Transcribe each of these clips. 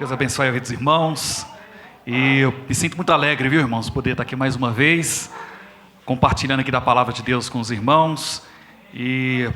Deus abençoe a vida dos irmãos. E eu me sinto muito alegre, viu, irmãos, poder estar aqui mais uma vez, compartilhando aqui da palavra de Deus com os irmãos. E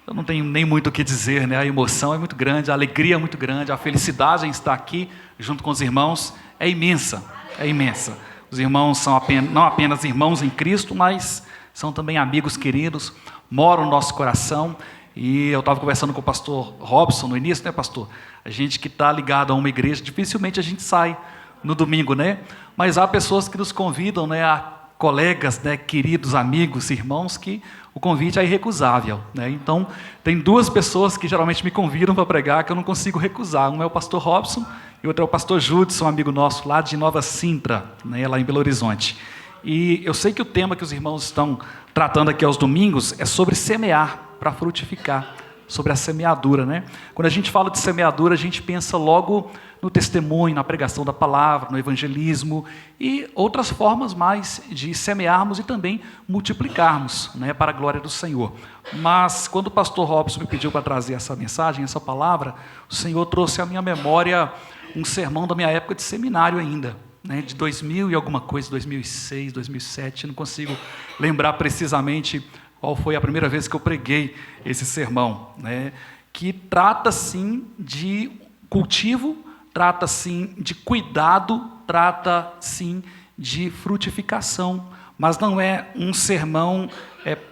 eu não tenho nem muito o que dizer, né? A emoção é muito grande, a alegria é muito grande, a felicidade em estar aqui junto com os irmãos é imensa, é imensa. Os irmãos são não apenas irmãos em Cristo, mas são também amigos queridos, moram no nosso coração. E eu estava conversando com o pastor Robson no início, né, pastor? A gente que está ligado a uma igreja, dificilmente a gente sai no domingo, né? Mas há pessoas que nos convidam, né? Há colegas, né? Queridos amigos, irmãos, que o convite é irrecusável, né? Então, tem duas pessoas que geralmente me convidam para pregar que eu não consigo recusar. Um é o pastor Robson e o outro é o pastor Judson, um amigo nosso lá de Nova Sintra, né? Lá em Belo Horizonte. E eu sei que o tema que os irmãos estão tratando aqui aos domingos é sobre semear para frutificar, sobre a semeadura, né? Quando a gente fala de semeadura, a gente pensa logo no testemunho, na pregação da palavra, no evangelismo e outras formas mais de semearmos e também multiplicarmos, né, para a glória do Senhor. Mas quando o pastor Robson me pediu para trazer essa mensagem, essa palavra, o Senhor trouxe à minha memória um sermão da minha época de seminário ainda, né, de 2000 e alguma coisa, 2006, 2007, não consigo lembrar precisamente qual foi a primeira vez que eu preguei esse sermão, né, que trata sim de cultivo, trata sim de cuidado, trata sim de frutificação, mas não é um sermão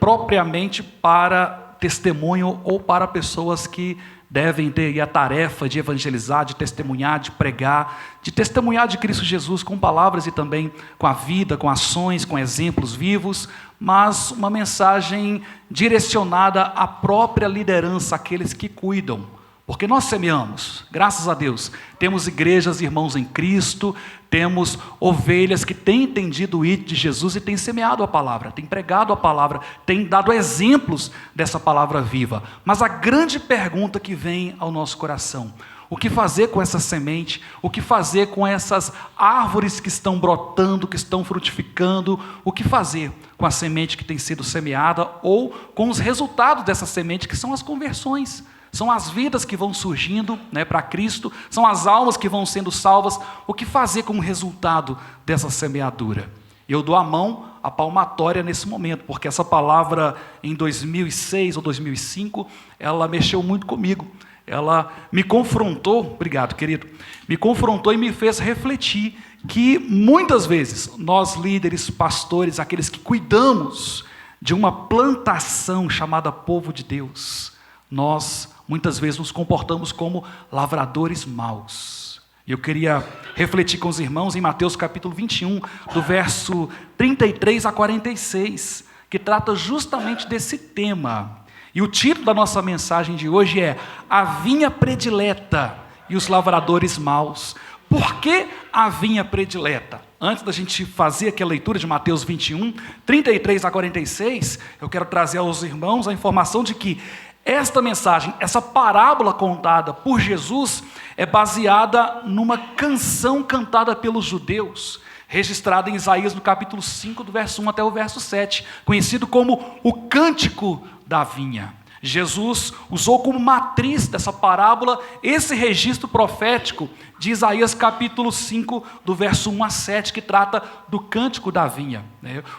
propriamente para testemunho ou para pessoas que devem ter a tarefa de evangelizar, de testemunhar, de pregar, de testemunhar de Cristo Jesus com palavras e também com a vida, com ações, com exemplos vivos, mas uma mensagem direcionada à própria liderança, àqueles que cuidam. Porque nós semeamos, graças a Deus, temos igrejas, irmãos em Cristo, temos ovelhas que têm entendido o id de Jesus e têm semeado a palavra, têm pregado a palavra, têm dado exemplos dessa palavra viva. Mas a grande pergunta que vem ao nosso coração: o que fazer com essa semente? O que fazer com essas árvores que estão brotando, que estão frutificando? O que fazer com a semente que tem sido semeada ou com os resultados dessa semente, que são as conversões? São as vidas que vão surgindo, né, para Cristo, são as almas que vão sendo salvas. O que fazer como resultado dessa semeadura? Eu dou a palmatória nesse momento, porque essa palavra em 2006 ou 2005, ela mexeu muito comigo. Ela me confrontou, obrigado querido, me confrontou e me fez refletir que muitas vezes nós líderes, pastores, aqueles que cuidamos de uma plantação chamada povo de Deus, nós muitas vezes nos comportamos como lavradores maus. E eu queria refletir com os irmãos em Mateus capítulo 21, do verso 33 a 46, que trata justamente desse tema. E o título da nossa mensagem de hoje é A Vinha Predileta e os Lavradores Maus. Por que a vinha predileta? Antes da gente fazer aqui a leitura de Mateus 21, 33 a 46, eu quero trazer aos irmãos a informação de que esta mensagem, essa parábola contada por Jesus, é baseada numa canção cantada pelos judeus, registrada em Isaías no capítulo 5, do verso 1 até o verso 7, conhecido como o Cântico da Vinha. Jesus usou como matriz dessa parábola esse registro profético de Isaías capítulo 5, do verso 1 a 7, que trata do Cântico da Vinha.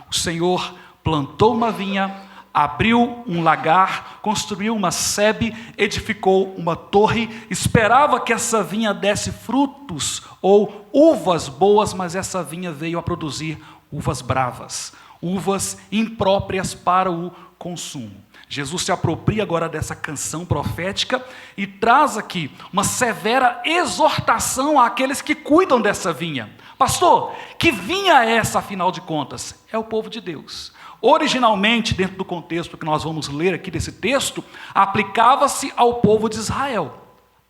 O Senhor plantou uma vinha, abriu um lagar, construiu uma sebe, edificou uma torre, esperava que essa vinha desse frutos ou uvas boas, mas essa vinha veio a produzir uvas bravas, uvas impróprias para o consumo. Jesus se apropria agora dessa canção profética e traz aqui uma severa exortação àqueles que cuidam dessa vinha. Pastor, que vinha é essa, afinal de contas? É o povo de Deus. Originalmente, dentro do contexto que nós vamos ler aqui desse texto, aplicava-se ao povo de Israel,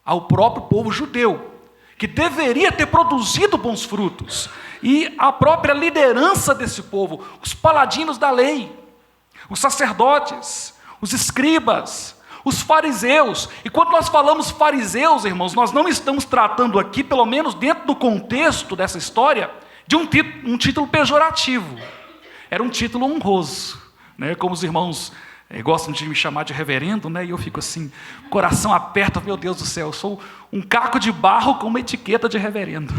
ao próprio povo judeu, que deveria ter produzido bons frutos, e a própria liderança desse povo, os paladinos da lei, os sacerdotes, os escribas, os fariseus. E quando nós falamos fariseus, irmãos, nós não estamos tratando aqui, pelo menos dentro do contexto dessa história, de um título pejorativo. Era um título honroso, né? Como os irmãos Gostam de me chamar de reverendo, né? E eu fico assim, coração aperta, meu Deus do céu, eu sou um caco de barro com uma etiqueta de reverendo.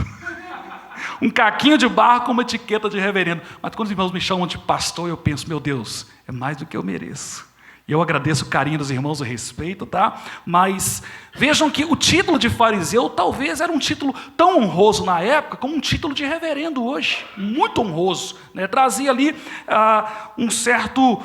Um caquinho de barro com uma etiqueta de reverendo. Mas quando os irmãos me chamam de pastor, eu penso, meu Deus, é mais do que eu mereço. E eu agradeço o carinho dos irmãos, o respeito, tá? Mas vejam que o título de fariseu talvez era um título tão honroso na época como um título de reverendo hoje. Muito honroso, né? Trazia ali um certo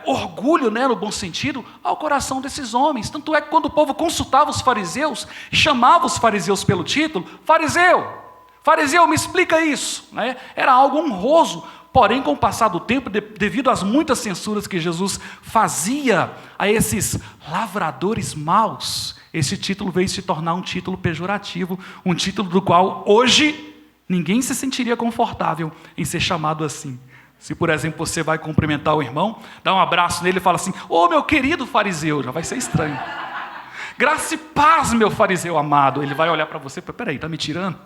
orgulho, né, no bom sentido, ao coração desses homens. Tanto é que quando o povo consultava os fariseus, chamava os fariseus pelo título, fariseu, me explica isso, né? Era algo honroso. Porém, com o passar do tempo, devido às muitas censuras que Jesus fazia a esses lavradores maus, esse título veio se tornar um título pejorativo, um título do qual hoje ninguém se sentiria confortável em ser chamado assim. Se, por exemplo, você vai cumprimentar o irmão, dá um abraço nele e fala assim, ô meu querido fariseu, já vai ser estranho. Graça e paz, meu fariseu amado. Ele vai olhar para você e falar, peraí, está me tirando?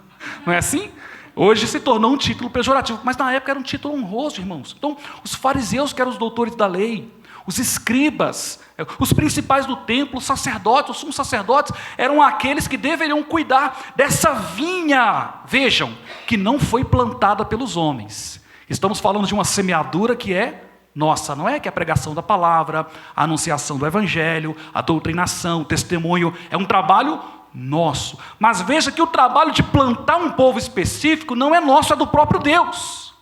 Não é assim? Hoje se tornou um título pejorativo, mas na época era um título honroso, irmãos. Então, os fariseus, que eram os doutores da lei, os escribas, os principais do templo, os sacerdotes, os sumos sacerdotes, eram aqueles que deveriam cuidar dessa vinha, vejam, que não foi plantada pelos homens. Estamos falando de uma semeadura que é nossa, não é? Que é a pregação da palavra, a anunciação do evangelho, a doutrinação, o testemunho, é um trabalho nosso. Mas veja que o trabalho de plantar um povo específico não é nosso, é do próprio Deus.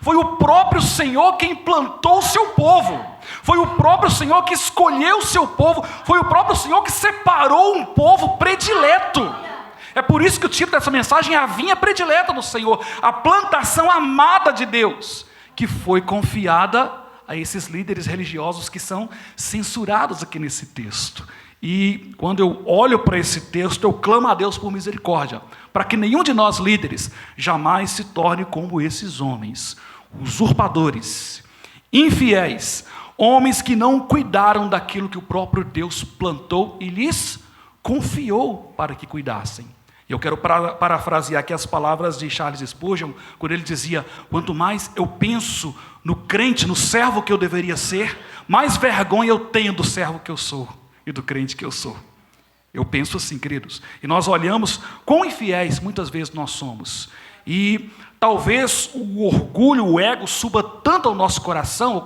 Foi o próprio Senhor quem plantou o seu povo. Foi o próprio Senhor que escolheu o seu povo. Foi o próprio Senhor que separou um povo predileto. É por isso que o título dessa mensagem é a vinha predileta do Senhor, a plantação amada de Deus, que foi confiada a esses líderes religiosos que são censurados aqui nesse texto. E quando eu olho para esse texto, eu clamo a Deus por misericórdia, para que nenhum de nós líderes jamais se torne como esses homens, usurpadores, infiéis, homens que não cuidaram daquilo que o próprio Deus plantou e lhes confiou para que cuidassem. Eu quero parafrasear aqui as palavras de Charles Spurgeon, quando ele dizia, quanto mais eu penso no crente, no servo que eu deveria ser, mais vergonha eu tenho do servo que eu sou e do crente que eu sou. Eu penso assim, queridos. E nós olhamos quão infiéis muitas vezes nós somos. E talvez o orgulho, o ego suba tanto ao nosso coração,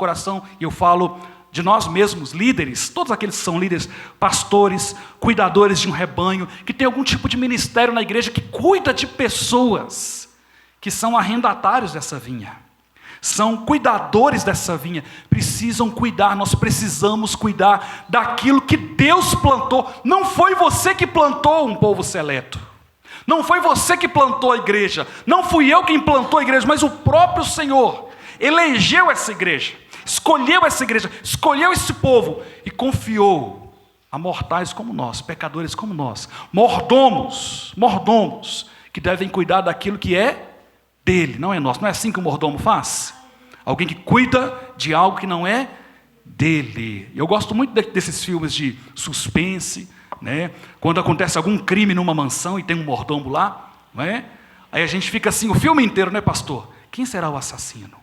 e eu falo de nós mesmos, líderes, todos aqueles que são líderes, pastores, cuidadores de um rebanho, que tem algum tipo de ministério na igreja que cuida de pessoas que são arrendatários dessa vinha. São cuidadores dessa vinha, precisam cuidar, nós precisamos cuidar daquilo que Deus plantou. Não foi você que plantou um povo seleto, não foi você que plantou a igreja, não fui eu quem plantou a igreja, mas o próprio Senhor elegeu essa igreja, escolheu essa igreja, escolheu esse povo e confiou a mortais como nós, pecadores como nós, mordomos, que devem cuidar daquilo que é dele, não é nosso. Não é assim que o mordomo faz? Alguém que cuida de algo que não é dele. Eu gosto muito desses filmes de suspense, né? Quando acontece algum crime numa mansão e tem um mordomo lá, não é? Aí a gente fica assim o filme inteiro, né, pastor? Quem será o assassino?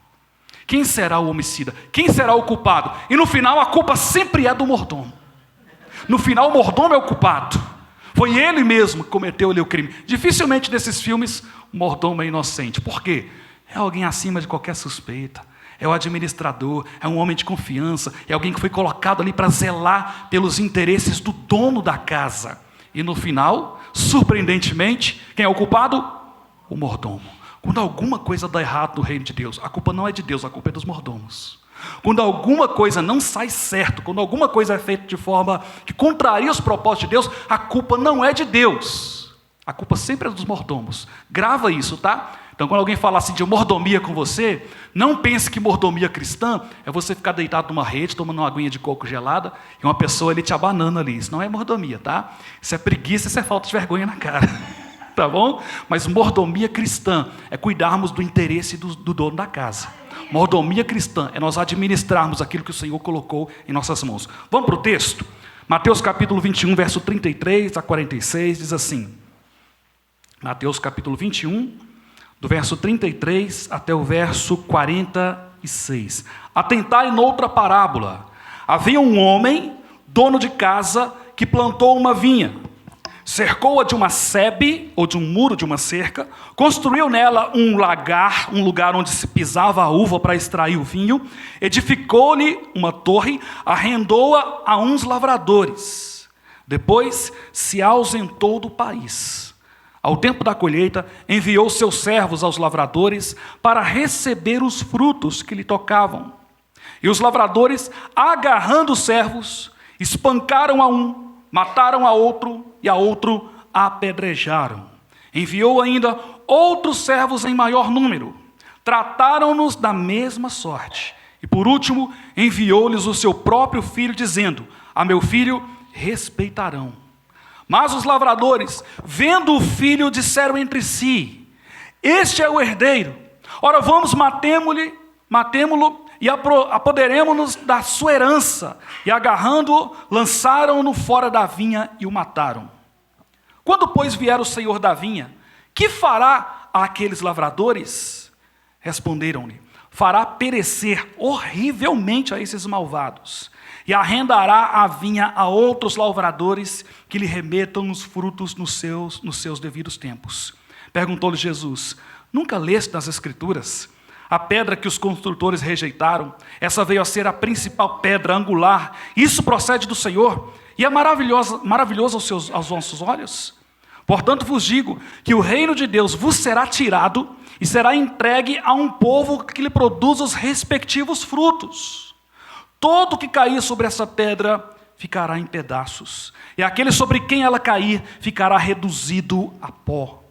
Quem será o homicida? Quem será o culpado? E no final a culpa sempre é do mordomo. No final o mordomo é o culpado. Foi ele mesmo que cometeu ali o crime. Dificilmente nesses filmes o mordomo é inocente. Por quê? É alguém acima de qualquer suspeita. É o administrador, é um homem de confiança, é alguém que foi colocado ali para zelar pelos interesses do dono da casa. E no final, surpreendentemente, quem é o culpado? O mordomo. Quando alguma coisa dá errado no reino de Deus, a culpa não é de Deus, a culpa é dos mordomos. Quando alguma coisa não sai certo, quando alguma coisa é feita de forma que contraria os propósitos de Deus, a culpa não é de Deus. A culpa sempre é dos mordomos. Grava isso, tá? Então, quando alguém fala assim de mordomia com você, não pense que mordomia cristã é você ficar deitado numa rede, tomando uma aguinha de coco gelada, e uma pessoa ali te abanando ali. Isso não é mordomia, tá? Isso é preguiça, isso é falta de vergonha na cara. Tá bom? Mas mordomia cristã é cuidarmos do interesse do dono da casa. Mordomia cristã é nós administrarmos aquilo que o Senhor colocou em nossas mãos. Vamos para o texto? Mateus capítulo 21, verso 33 a 46, diz assim. Mateus capítulo 21, do verso 33 até o verso 46. Atentai noutra parábola. Havia um homem, dono de casa, que plantou uma vinha. Cercou-a de uma sebe, ou de um muro de uma cerca, construiu nela um lagar, um lugar onde se pisava a uva para extrair o vinho, edificou-lhe uma torre, arrendou-a a uns lavradores. Depois se ausentou do país. Ao tempo da colheita, enviou seus servos aos lavradores para receber os frutos que lhe tocavam. E os lavradores, agarrando os servos, espancaram a um, mataram a outro e a outro apedrejaram. Enviou ainda outros servos em maior número. Trataram-nos da mesma sorte. E por último, enviou-lhes o seu próprio filho, dizendo: a meu filho respeitarão. Mas os lavradores, vendo o filho, disseram entre si: este é o herdeiro. Ora, vamos, matemo-lo e apoderemo-nos da sua herança. E agarrando-o, lançaram-no fora da vinha e o mataram. Quando, pois, vier o senhor da vinha, que fará àqueles lavradores? Responderam-lhe: fará perecer horrivelmente a esses malvados, e arrendará a vinha a outros lavradores que lhe remetam os frutos nos seus devidos tempos. Perguntou-lhe Jesus: nunca leste nas Escrituras? A pedra que os construtores rejeitaram, essa veio a ser a principal pedra angular. Isso procede do Senhor e é maravilhoso aos vossos olhos. Portanto vos digo que o reino de Deus vos será tirado e será entregue a um povo que lhe produz os respectivos frutos. Todo que cair sobre essa pedra ficará em pedaços, e aquele sobre quem ela cair ficará reduzido a pó.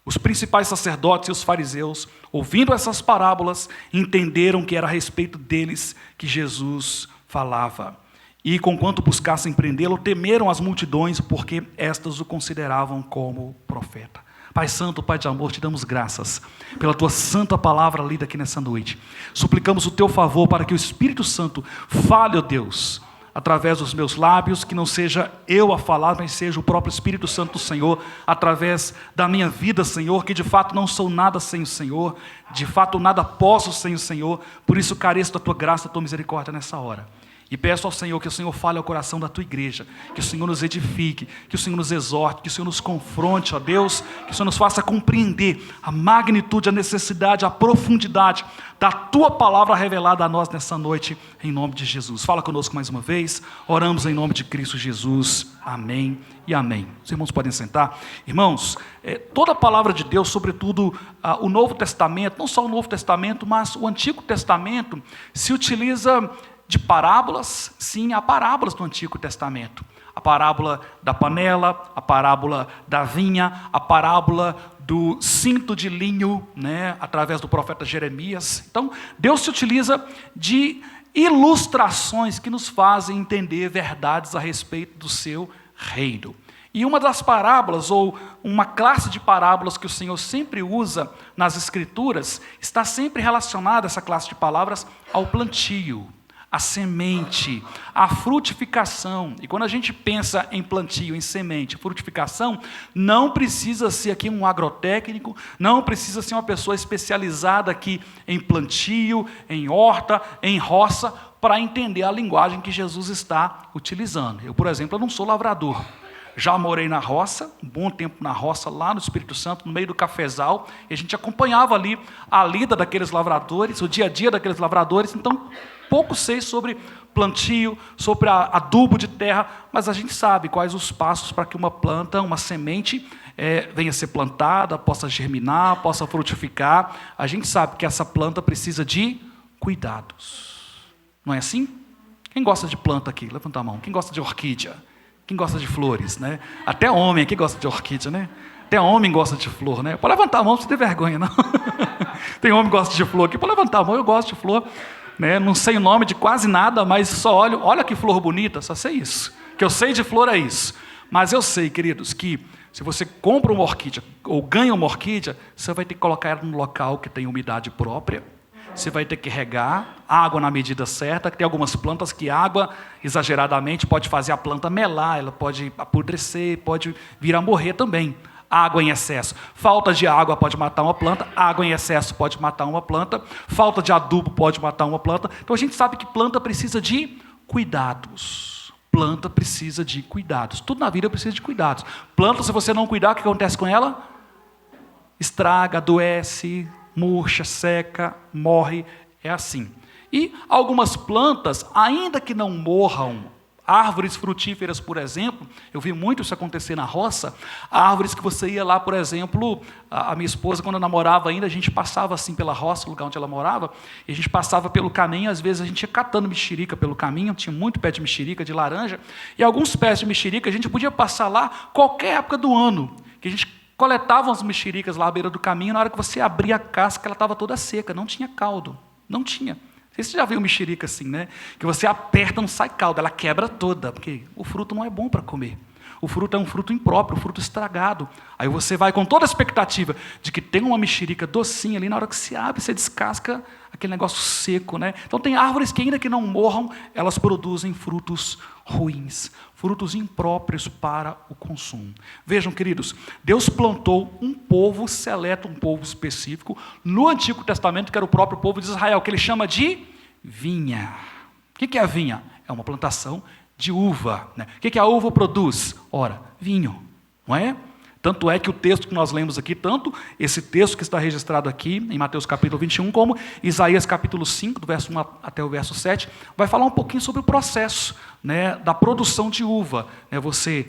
Os principais sacerdotes e os fariseus, ouvindo essas parábolas, entenderam que era a respeito deles que Jesus falava. E, conquanto buscassem prendê-lo, temeram as multidões, porque estas o consideravam como profeta. Pai Santo, Pai de amor, te damos graças pela Tua santa palavra lida aqui nessa noite. Suplicamos o Teu favor para que o Espírito Santo fale, ó Deus, através dos meus lábios, que não seja eu a falar, mas seja o próprio Espírito Santo do Senhor, através da minha vida, Senhor, que de fato não sou nada sem o Senhor, de fato nada posso sem o Senhor, por isso careço da Tua graça, da Tua misericórdia nessa hora. E peço ao Senhor que o Senhor fale ao coração da Tua igreja, que o Senhor nos edifique, que o Senhor nos exorte, que o Senhor nos confronte, ó Deus, que o Senhor nos faça compreender a magnitude, a necessidade, a profundidade da Tua palavra revelada a nós nessa noite, em nome de Jesus. Fala conosco mais uma vez, oramos em nome de Cristo Jesus, amém e amém. Os irmãos podem sentar. Irmãos, toda a palavra de Deus, sobretudo o Novo Testamento, não só o Novo Testamento, mas o Antigo Testamento, se utiliza de parábolas. Sim, há parábolas no Antigo Testamento. A parábola da panela, a parábola da vinha, a parábola do cinto de linho, né, através do profeta Jeremias. Então, Deus se utiliza de ilustrações que nos fazem entender verdades a respeito do seu reino. E uma das parábolas, ou uma classe de parábolas que o Senhor sempre usa nas Escrituras, está sempre relacionada, essa classe de palavras, ao plantio, a semente, a frutificação. E quando a gente pensa em plantio, em semente, frutificação, não precisa ser aqui um agrotécnico, não precisa ser uma pessoa especializada aqui em plantio, em horta, em roça, para entender a linguagem que Jesus está utilizando. Eu, por exemplo, não sou lavrador. Já morei na roça, um bom tempo na roça, lá no Espírito Santo, no meio do cafezal, e a gente acompanhava ali a lida daqueles lavradores, o dia a dia daqueles lavradores. Então, pouco sei sobre plantio, sobre adubo de terra, mas a gente sabe quais os passos para que uma planta, uma semente, venha a ser plantada, possa germinar, possa frutificar. A gente sabe que essa planta precisa de cuidados. Não é assim? Quem gosta de planta aqui? Levanta a mão. Quem gosta de orquídea? Quem gosta de flores, né? Até homem aqui gosta de orquídea, né? Até homem gosta de flor, né? Pode levantar a mão, não precisa ter vergonha, não. Tem homem que gosta de flor aqui, pode levantar a mão, eu gosto de flor. Né? Não sei o nome de quase nada, mas só olho, olha que flor bonita, só sei isso. O que eu sei de flor é isso. Mas eu sei, queridos, que se você compra uma orquídea, ou ganha uma orquídea, você vai ter que colocar ela num local que tem umidade própria, você vai ter que regar, água na medida certa, que tem algumas plantas que água exageradamente pode fazer a planta melar, ela pode apodrecer, pode vir a morrer também. Água em excesso. Falta de água pode matar uma planta, água em excesso pode matar uma planta, falta de adubo pode matar uma planta. Então a gente sabe que planta precisa de cuidados. Planta precisa de cuidados. Tudo na vida precisa de cuidados. Planta, se você não cuidar, o que acontece com ela? Estraga, adoece, murcha, seca, morre. É assim. E algumas plantas, ainda que não morram, árvores frutíferas, por exemplo, eu vi muito isso acontecer na roça, árvores que você ia lá, por exemplo, a minha esposa, quando eu namorava ainda, a gente passava assim pela roça, o lugar onde ela morava, e a gente passava pelo caminho, às vezes a gente ia catando mexerica pelo caminho, tinha muito pé de mexerica, de laranja, e alguns pés de mexerica a gente podia passar lá qualquer época do ano, que a gente coletava as mexericas lá à beira do caminho, na hora que você abria a casca, ela estava toda seca, não tinha caldo, não tinha. Você já viu mexerica assim, né? Que você aperta, não sai caldo, ela quebra toda, porque o fruto não é bom para comer. O fruto é um fruto impróprio, um fruto estragado. Aí você vai com toda a expectativa de que tem uma mexerica docinha ali, na hora que se abre, você descasca aquele negócio seco, né? Então tem árvores que ainda que não morram, elas produzem frutos ruins, frutos impróprios para o consumo. Vejam, queridos, Deus plantou um povo seleto, um povo específico, no Antigo Testamento, que era o próprio povo de Israel, que ele chama de vinha. O que é a vinha? É uma plantação de uva. Né? O que a uva produz? Ora, vinho, não é? Tanto é que o texto que nós lemos aqui, tanto esse texto que está registrado aqui, em Mateus capítulo 21, como Isaías capítulo 5, do verso 1 até o verso 7, vai falar um pouquinho sobre o processo, né, da produção de uva. Né, você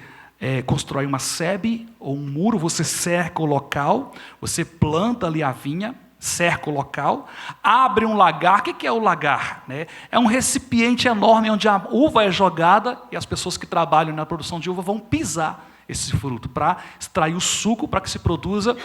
constrói uma sebe ou um muro, você cerca o local, você planta ali a vinha, cerca o local, abre um lagar. O que é o lagar? Né? É um recipiente enorme onde a uva é jogada e as pessoas que trabalham na produção de uva vão pisar esse fruto para extrair o suco, para que se produza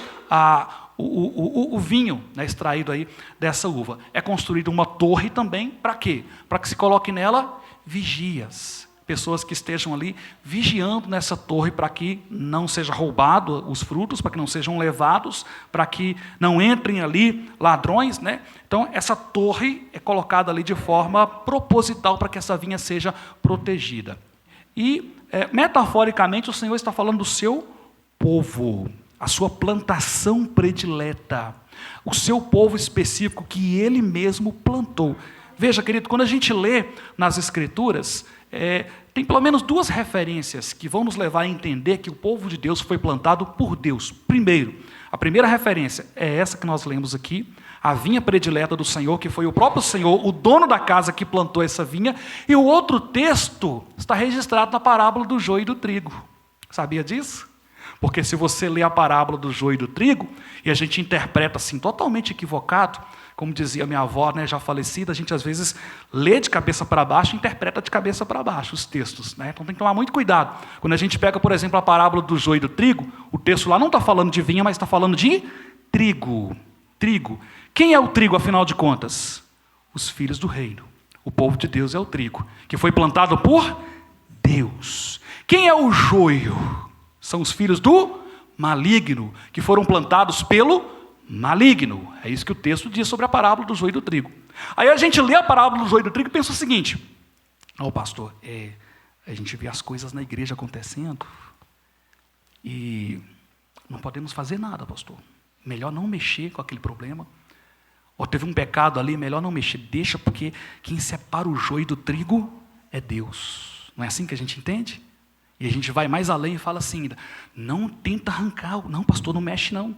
o vinho, né, extraído aí dessa uva. É construída uma torre também, para quê? Para que se coloque nela vigias, pessoas que estejam ali vigiando nessa torre para que não seja roubado os frutos, para que não sejam levados, para que não entrem ali ladrões, né? Então essa torre é colocada ali de forma proposital para que essa vinha seja protegida. E metaforicamente o Senhor está falando do seu povo, a sua plantação predileta, o seu povo específico que Ele mesmo plantou. Veja, querido, quando a gente lê nas Escrituras, tem pelo menos duas referências que vão nos levar a entender que o povo de Deus foi plantado por Deus. Primeiro, a primeira referência é essa que nós lemos aqui, a vinha predileta do Senhor, que foi o próprio Senhor, o dono da casa que plantou essa vinha, e o outro texto está registrado na parábola do joio e do trigo. Sabia disso? Porque se você lê a parábola do joio e do trigo, e a gente interpreta assim, totalmente equivocado, como dizia minha avó, né, já falecida, a gente às vezes lê de cabeça para baixo e interpreta de cabeça para baixo os textos. Né? Então tem que tomar muito cuidado. Quando a gente pega, por exemplo, a parábola do joio e do trigo, o texto lá não está falando de vinha, mas está falando de trigo. Trigo. Quem é o trigo, afinal de contas? Os filhos do reino. O povo de Deus é o trigo, que foi plantado por Deus. Quem é o joio? São os filhos do maligno, que foram plantados pelo maligno. É isso que o texto diz sobre a parábola do joio e do trigo. Aí a gente lê a parábola do joio e do trigo e pensa o seguinte: pastor, a gente vê as coisas na igreja acontecendo e não podemos fazer nada, pastor. Melhor não mexer com aquele problema. Ou teve um pecado ali, melhor não mexer. Deixa, porque quem separa o joio do trigo é Deus. Não é assim que a gente entende? E a gente vai mais além e fala assim, não tenta arrancar, não, pastor, não mexe não.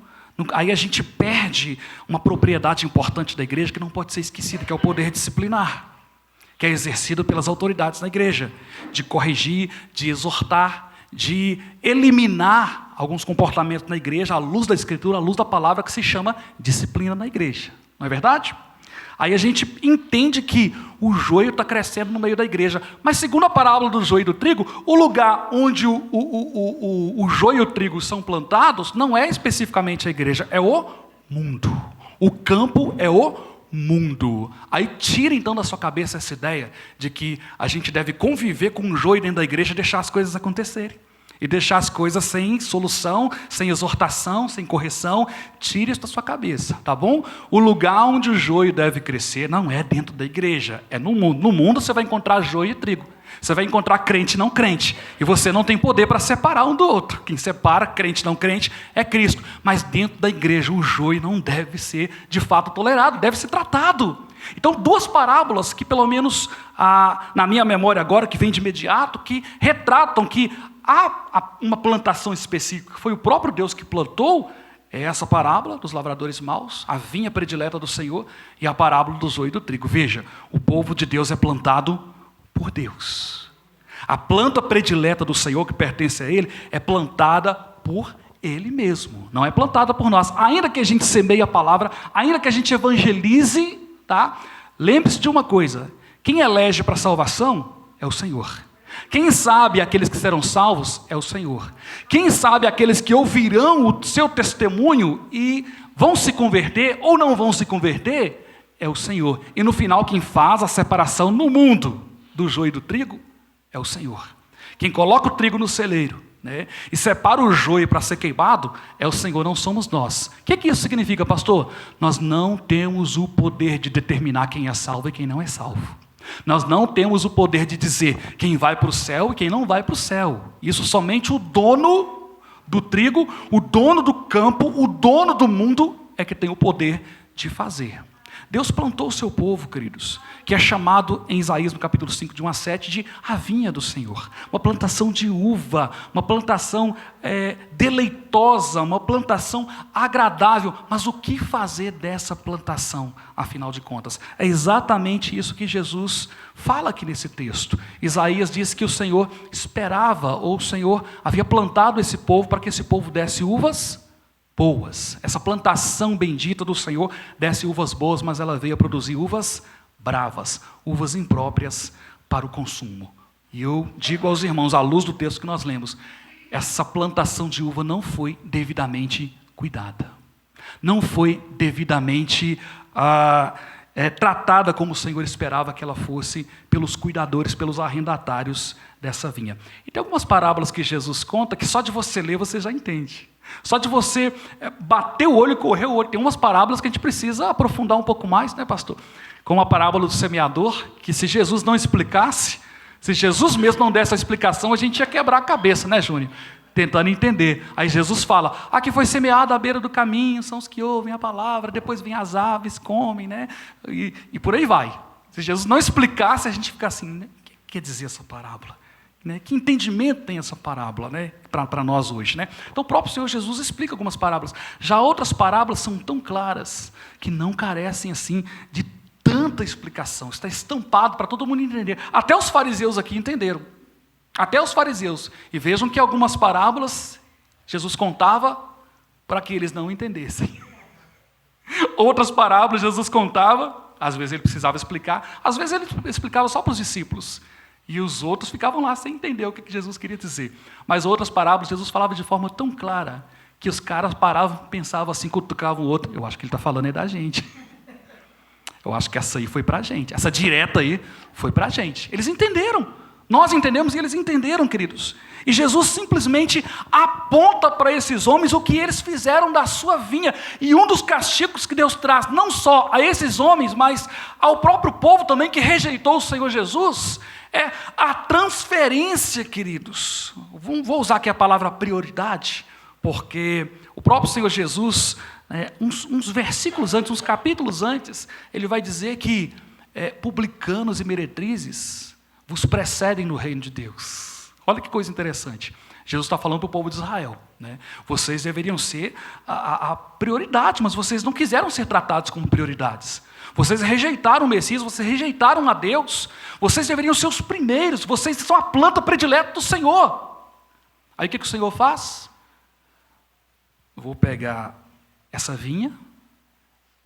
Aí a gente perde uma propriedade importante da igreja que não pode ser esquecida, que é o poder disciplinar, que é exercido pelas autoridades na igreja, de corrigir, de exortar, de eliminar alguns comportamentos na igreja, à luz da Escritura, à luz da palavra, que se chama disciplina na igreja. Não é verdade? Aí a gente entende que o joio está crescendo no meio da igreja. Mas segundo a parábola do joio e do trigo, o lugar onde o joio e o trigo são plantados não é especificamente a igreja, é o mundo. O campo é o mundo. Aí tira então da sua cabeça essa ideia de que a gente deve conviver com o joio dentro da igreja e deixar as coisas acontecerem. E deixar as coisas sem solução, sem exortação, sem correção. Tire isso da sua cabeça, tá bom? O lugar onde o joio deve crescer não é dentro da igreja, é no mundo. No mundo você vai encontrar joio e trigo. Você vai encontrar crente e não crente. E você não tem poder para separar um do outro. Quem separa crente e não crente é Cristo. Mas dentro da igreja o joio não deve ser de fato tolerado, deve ser tratado. Então, duas parábolas que pelo menos na minha memória agora, que vem de imediato, que retratam que há uma plantação específica, que foi o próprio Deus que plantou, é essa parábola dos lavradores maus, a vinha predileta do Senhor, e a parábola do joio e do trigo. Veja, o povo de Deus é plantado por Deus. A planta predileta do Senhor, que pertence a Ele, é plantada por Ele mesmo, não é plantada por nós. Ainda que a gente semeie a palavra, ainda que a gente evangelize, tá? Lembre-se de uma coisa: quem elege para a salvação é o Senhor. Quem sabe aqueles que serão salvos é o Senhor. Quem sabe aqueles que ouvirão o seu testemunho e vão se converter ou não vão se converter é o Senhor. E no final, quem faz a separação no mundo do joio e do trigo é o Senhor. Quem coloca o trigo no celeiro, né, e separa o joio para ser queimado é o Senhor, não somos nós. O que isso significa, pastor? Nós não temos o poder de determinar quem é salvo e quem não é salvo. Nós não temos o poder de dizer quem vai para o céu e quem não vai para o céu. Isso somente o dono do trigo, o dono do campo, o dono do mundo é que tem o poder de fazer. Deus plantou o seu povo, queridos, que é chamado em Isaías, no capítulo 5, de 1 a 7, de a vinha do Senhor. Uma plantação de uva, uma plantação deleitosa, uma plantação agradável. Mas o que fazer dessa plantação, afinal de contas? É exatamente isso que Jesus fala aqui nesse texto. Isaías diz que o Senhor esperava, ou o Senhor havia plantado esse povo para que esse povo desse uvas boas. Essa plantação bendita do Senhor desse uvas boas, mas ela veio a produzir uvas bravas, uvas impróprias para o consumo. E eu digo aos irmãos, à luz do texto que nós lemos, essa plantação de uva não foi devidamente cuidada. Não foi devidamente tratada como o Senhor esperava que ela fosse pelos cuidadores, pelos arrendatários dessa vinha. E tem algumas parábolas que Jesus conta que só de você ler você já entende. Só de você bater o olho e correr o olho. Tem umas parábolas que a gente precisa aprofundar um pouco mais, né, pastor? Como a parábola do semeador, que se Jesus não explicasse, se Jesus mesmo não desse a explicação, a gente ia quebrar a cabeça, né, Júnior? Tentando entender. Aí Jesus fala, que foi semeado à beira do caminho, são os que ouvem a palavra, depois vêm as aves, comem, né? E por aí vai. Se Jesus não explicasse, a gente fica assim, né? O que quer dizer essa parábola? Né? Que entendimento tem essa parábola, né? Para nós hoje, né? Então o próprio Senhor Jesus explica algumas parábolas. Já outras parábolas são tão claras que não carecem assim de tanta explicação. Está estampado para todo mundo entender. Até os fariseus aqui entenderam. Até os fariseus. E vejam que algumas parábolas Jesus contava para que eles não entendessem. Outras parábolas Jesus contava, às vezes ele precisava explicar, às vezes ele explicava só para os discípulos. E os outros ficavam lá sem entender o que Jesus queria dizer. Mas outras parábolas, Jesus falava de forma tão clara, que os caras paravam, pensavam assim, cutucavam o outro. Eu acho que ele está falando aí da gente. Eu acho que essa aí foi para a gente. Essa direta aí foi para a gente. Eles entenderam. Nós entendemos e eles entenderam, queridos. E Jesus simplesmente aponta para esses homens o que eles fizeram da sua vinha. E um dos castigos que Deus traz, não só a esses homens, mas ao próprio povo também que rejeitou o Senhor Jesus, é a transferência, queridos. Vou usar aqui a palavra prioridade, porque o próprio Senhor Jesus, uns versículos antes, uns capítulos antes, ele vai dizer que publicanos e meretrizes vos precedem no reino de Deus. Olha que coisa interessante. Jesus está falando para o povo de Israel, né? Vocês deveriam ser a prioridade, mas vocês não quiseram ser tratados como prioridades. Vocês rejeitaram o Messias, vocês rejeitaram a Deus. Vocês deveriam ser os primeiros, vocês são a planta predileta do Senhor. Aí o que o Senhor faz? Eu vou pegar essa vinha,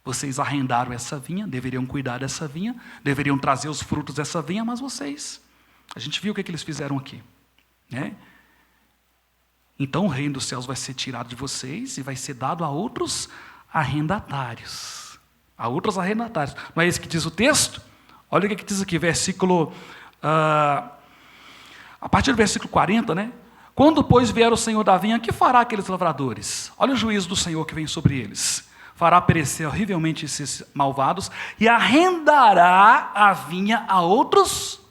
vocês arrendaram essa vinha, deveriam cuidar dessa vinha, deveriam trazer os frutos dessa vinha, mas vocês, a gente viu o que eles fizeram aqui, né? Então o reino dos céus vai ser tirado de vocês e vai ser dado a outros arrendatários. A outros arrendatários. Não é isso que diz o texto? Olha o que diz aqui, versículo... a partir do versículo 40, né? Quando, pois, vier o Senhor da vinha, que fará aqueles lavradores? Olha o juízo do Senhor que vem sobre eles. Fará perecer horrivelmente esses malvados e arrendará a vinha a outros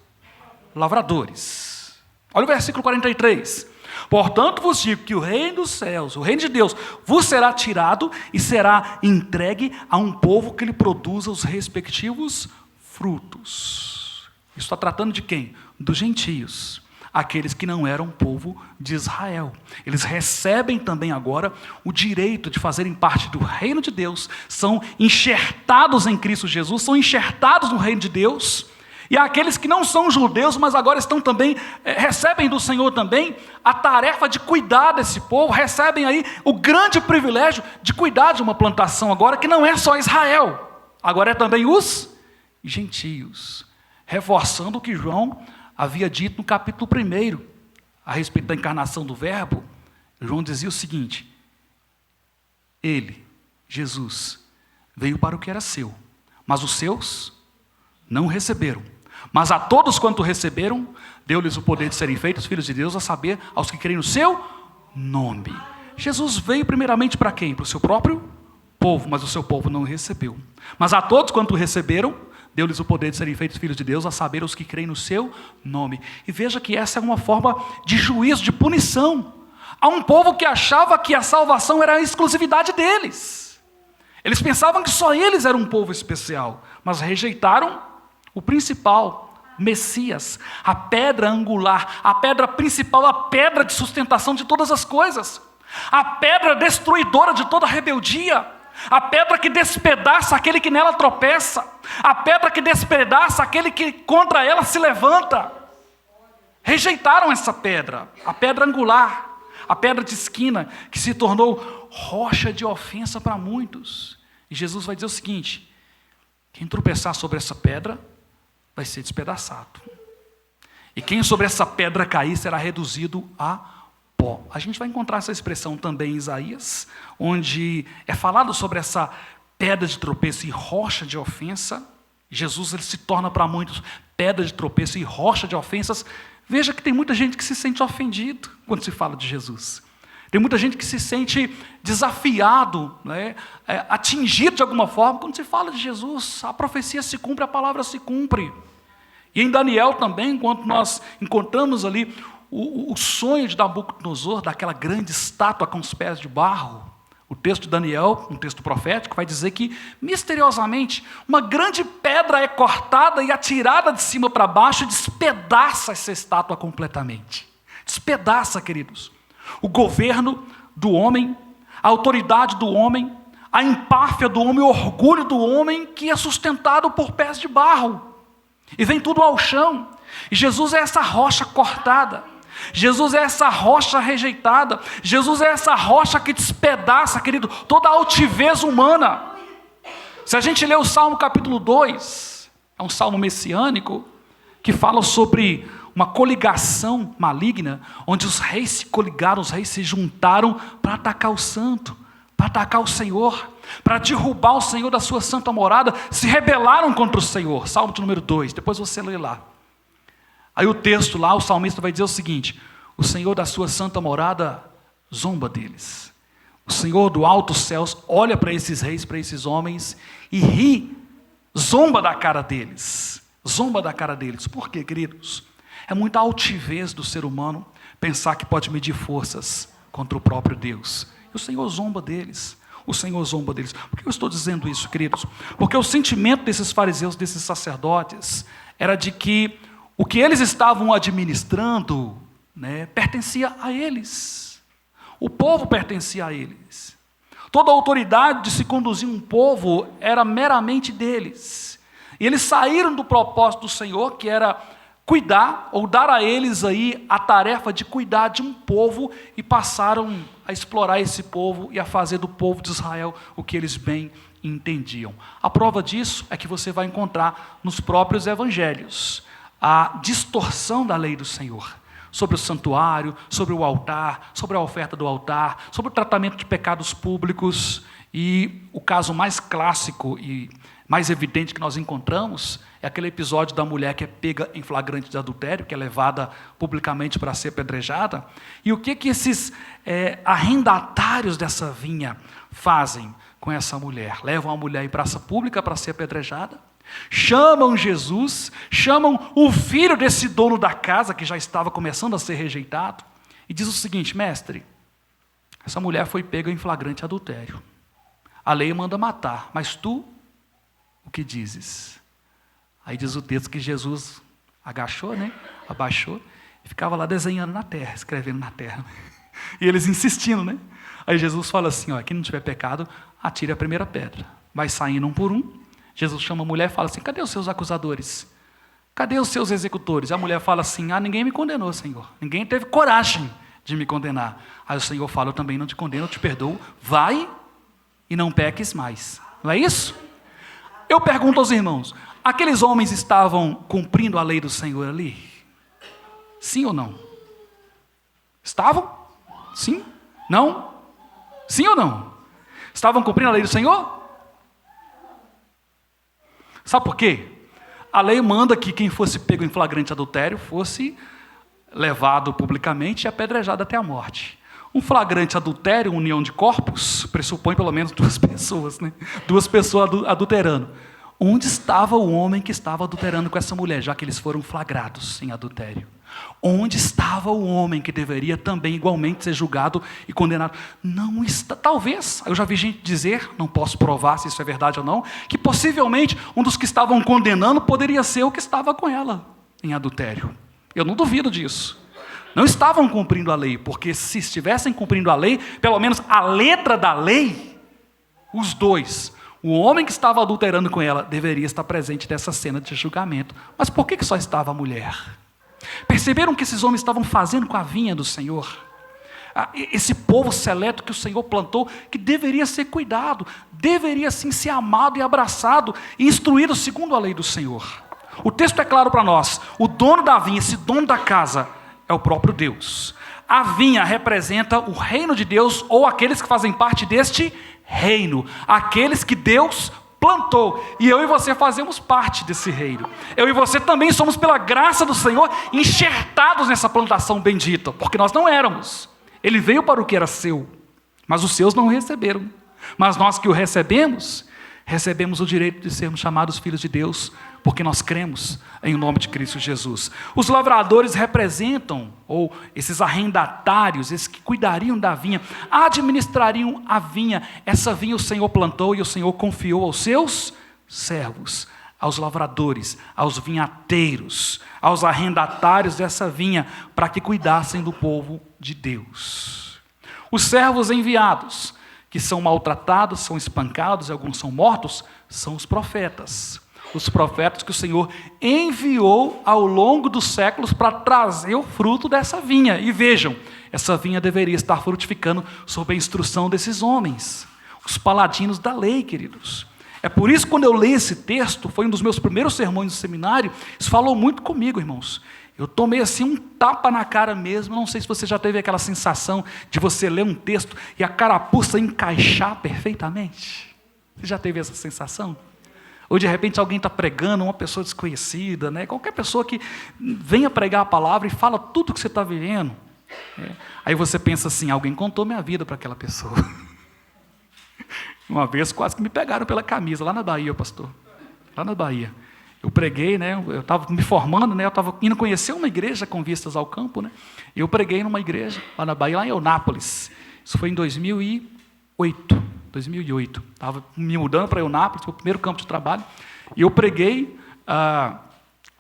lavradores. Olha o versículo 43. Portanto vos digo que o reino dos céus, o reino de Deus, vos será tirado e será entregue a um povo que lhe produza os respectivos frutos. Isso está tratando de quem? Dos gentios, aqueles que não eram povo de Israel. Eles recebem também agora o direito de fazerem parte do reino de Deus, são enxertados em Cristo Jesus, são enxertados no reino de Deus. E aqueles que não são judeus, mas agora estão também, recebem do Senhor também a tarefa de cuidar desse povo, recebem aí o grande privilégio de cuidar de uma plantação agora, que não é só Israel, agora é também os gentios, reforçando o que João havia dito no capítulo 1, a respeito da encarnação do Verbo. João dizia o seguinte: ele, Jesus, veio para o que era seu, mas os seus não receberam. Mas a todos quanto receberam, deu-lhes o poder de serem feitos filhos de Deus, a saber, aos que creem no seu nome. Jesus veio primeiramente para quem? Para o seu próprio povo, mas o seu povo não recebeu. Mas a todos quanto receberam, deu-lhes o poder de serem feitos filhos de Deus, a saber, aos que creem no seu nome. E veja que essa é uma forma de juízo, de punição a um povo que achava que a salvação era a exclusividade deles. Eles pensavam que só eles eram um povo especial, mas rejeitaram o principal, Messias, a pedra angular, a pedra principal, a pedra de sustentação de todas as coisas, a pedra destruidora de toda rebeldia, a pedra que despedaça aquele que nela tropeça, a pedra que despedaça aquele que contra ela se levanta. Rejeitaram essa pedra, a pedra angular, a pedra de esquina, que se tornou rocha de ofensa para muitos. E Jesus vai dizer o seguinte: quem tropeçar sobre essa pedra vai ser despedaçado. E quem sobre essa pedra cair será reduzido a pó. A gente vai encontrar essa expressão também em Isaías, onde é falado sobre essa pedra de tropeço e rocha de ofensa. Jesus, ele se torna para muitos pedra de tropeço e rocha de ofensas. Veja que tem muita gente que se sente ofendido quando se fala de Jesus. Tem muita gente que se sente desafiado, né, atingido de alguma forma quando se fala de Jesus. A profecia se cumpre, a palavra se cumpre. E em Daniel também, enquanto nós encontramos ali o sonho de Nabucodonosor, daquela grande estátua com os pés de barro, o texto de Daniel, um texto profético, vai dizer que, misteriosamente, uma grande pedra é cortada e atirada de cima para baixo e despedaça essa estátua completamente. Despedaça, queridos. O governo do homem, a autoridade do homem, a empáfia do homem, o orgulho do homem, que é sustentado por pés de barro. E vem tudo ao chão. E Jesus é essa rocha cortada. Jesus é essa rocha rejeitada. Jesus é essa rocha que despedaça, querido, toda a altivez humana. Se a gente ler o Salmo capítulo 2, é um salmo messiânico, que fala sobre uma coligação maligna, onde os reis se coligaram, os reis se juntaram para atacar o santo, para atacar o Senhor, para derrubar o Senhor da sua santa morada, se rebelaram contra o Senhor. Salmo de número 2, depois você lê lá. Aí o texto lá, o salmista vai dizer o seguinte: o Senhor da sua santa morada zomba deles. O Senhor do alto céus olha para esses reis, para esses homens, e ri, zomba da cara deles. Zomba da cara deles. Por quê, queridos? É muita altivez do ser humano pensar que pode medir forças contra o próprio Deus. E o Senhor zomba deles. O Senhor zomba deles. Por que eu estou dizendo isso, queridos? Porque o sentimento desses fariseus, desses sacerdotes, era de que o que eles estavam administrando, né, pertencia a eles. O povo pertencia a eles. Toda a autoridade de se conduzir um povo era meramente deles. E eles saíram do propósito do Senhor, que era cuidar, ou dar a eles aí a tarefa de cuidar de um povo, e passaram a explorar esse povo e a fazer do povo de Israel o que eles bem entendiam. A prova disso é que você vai encontrar nos próprios evangelhos a distorção da lei do Senhor, sobre o santuário, sobre o altar, sobre a oferta do altar, sobre o tratamento de pecados públicos. E o caso mais clássico e mais evidente que nós encontramos é aquele episódio da mulher que é pega em flagrante de adultério, que é levada publicamente para ser apedrejada. E o que esses arrendatários dessa vinha fazem com essa mulher? Levam a mulher em praça pública para ser apedrejada, Chamam Jesus, chamam o filho desse dono da casa, que já estava começando a ser rejeitado, e diz o seguinte: mestre, essa mulher foi pega em flagrante adultério. A lei manda matar, mas tu, o que dizes? Aí diz o texto que Jesus agachou, né? Abaixou, e ficava lá desenhando na terra, escrevendo na terra. E eles insistindo, né? Aí Jesus fala assim, ó, quem não tiver pecado, atire a primeira pedra. Vai saindo um por um. Jesus chama a mulher e fala assim, cadê os seus acusadores? Cadê os seus executores? A mulher fala assim, ninguém me condenou, Senhor. Ninguém teve coragem de me condenar. Aí o Senhor fala, eu também não te condeno, eu te perdoo. Vai e não peques mais. Não é isso? Eu pergunto aos irmãos, aqueles homens estavam cumprindo a lei do Senhor ali? Sim ou não? Estavam? Sim? Não? Sim ou não? Estavam cumprindo a lei do Senhor? Sabe por quê? A lei manda que quem fosse pego em flagrante adultério fosse levado publicamente e apedrejado até a morte. Um flagrante adultério, união de corpos, pressupõe pelo menos 2 pessoas, né? 2 pessoas adulterando. Onde estava o homem que estava adulterando com essa mulher, já que eles foram flagrados em adultério? Onde estava o homem que deveria também igualmente ser julgado e condenado? Não está. Talvez, eu já vi gente dizer, não posso provar se isso é verdade ou não, que possivelmente um dos que estavam condenando poderia ser o que estava com ela em adultério. Eu não duvido disso. Não estavam cumprindo a lei, porque se estivessem cumprindo a lei, pelo menos a letra da lei, os 2, o homem que estava adulterando com ela deveria estar presente nessa cena de julgamento. Mas por que só estava a mulher? Perceberam que esses homens estavam fazendo com a vinha do Senhor? Esse povo seleto que o Senhor plantou, que deveria ser cuidado, deveria sim ser amado e abraçado e instruído segundo a lei do Senhor. O texto é claro para nós, o dono da vinha, esse dono da casa, é o próprio Deus. A vinha representa o reino de Deus ou aqueles que fazem parte deste reino, aqueles que Deus plantou, e eu e você fazemos parte desse reino. Eu e você também somos, pela graça do Senhor, enxertados nessa plantação bendita, porque nós não éramos. Ele veio para o que era seu, mas os seus não o receberam. Mas nós que o recebemos, recebemos o direito de sermos chamados filhos de Deus, porque nós cremos em nome de Cristo Jesus. Os lavradores representam, ou esses arrendatários, esses que cuidariam da vinha, administrariam a vinha. Essa vinha o Senhor plantou e o Senhor confiou aos seus servos, aos lavradores, aos vinhateiros, aos arrendatários dessa vinha, para que cuidassem do povo de Deus. Os servos enviados, que são maltratados, são espancados, e alguns são mortos, são os profetas. Os profetas que o Senhor enviou ao longo dos séculos para trazer o fruto dessa vinha. E vejam, essa vinha deveria estar frutificando sob a instrução desses homens, os paladinos da lei, queridos. É por isso que quando eu leio esse texto, foi um dos meus primeiros sermões do seminário, isso falou muito comigo, irmãos. Eu tomei assim um tapa na cara mesmo. Não sei se você já teve aquela sensação de você ler um texto e a carapuça encaixar perfeitamente. Você já teve essa sensação? Ou de repente alguém está pregando, uma pessoa desconhecida, né? Qualquer pessoa que venha pregar a palavra e fala tudo o que você está vivendo. Aí você pensa assim, alguém contou minha vida para aquela pessoa. Uma vez quase que me pegaram pela camisa, lá na Bahia, pastor. Lá na Bahia. Eu preguei, né? Eu estava me formando, né? Eu estava indo conhecer uma igreja com vistas ao campo, né? E eu preguei numa igreja lá na Bahia, lá em Eunápolis. Isso foi em 2008. Estava me mudando para Eunápolis, foi o primeiro campo de trabalho. E eu preguei,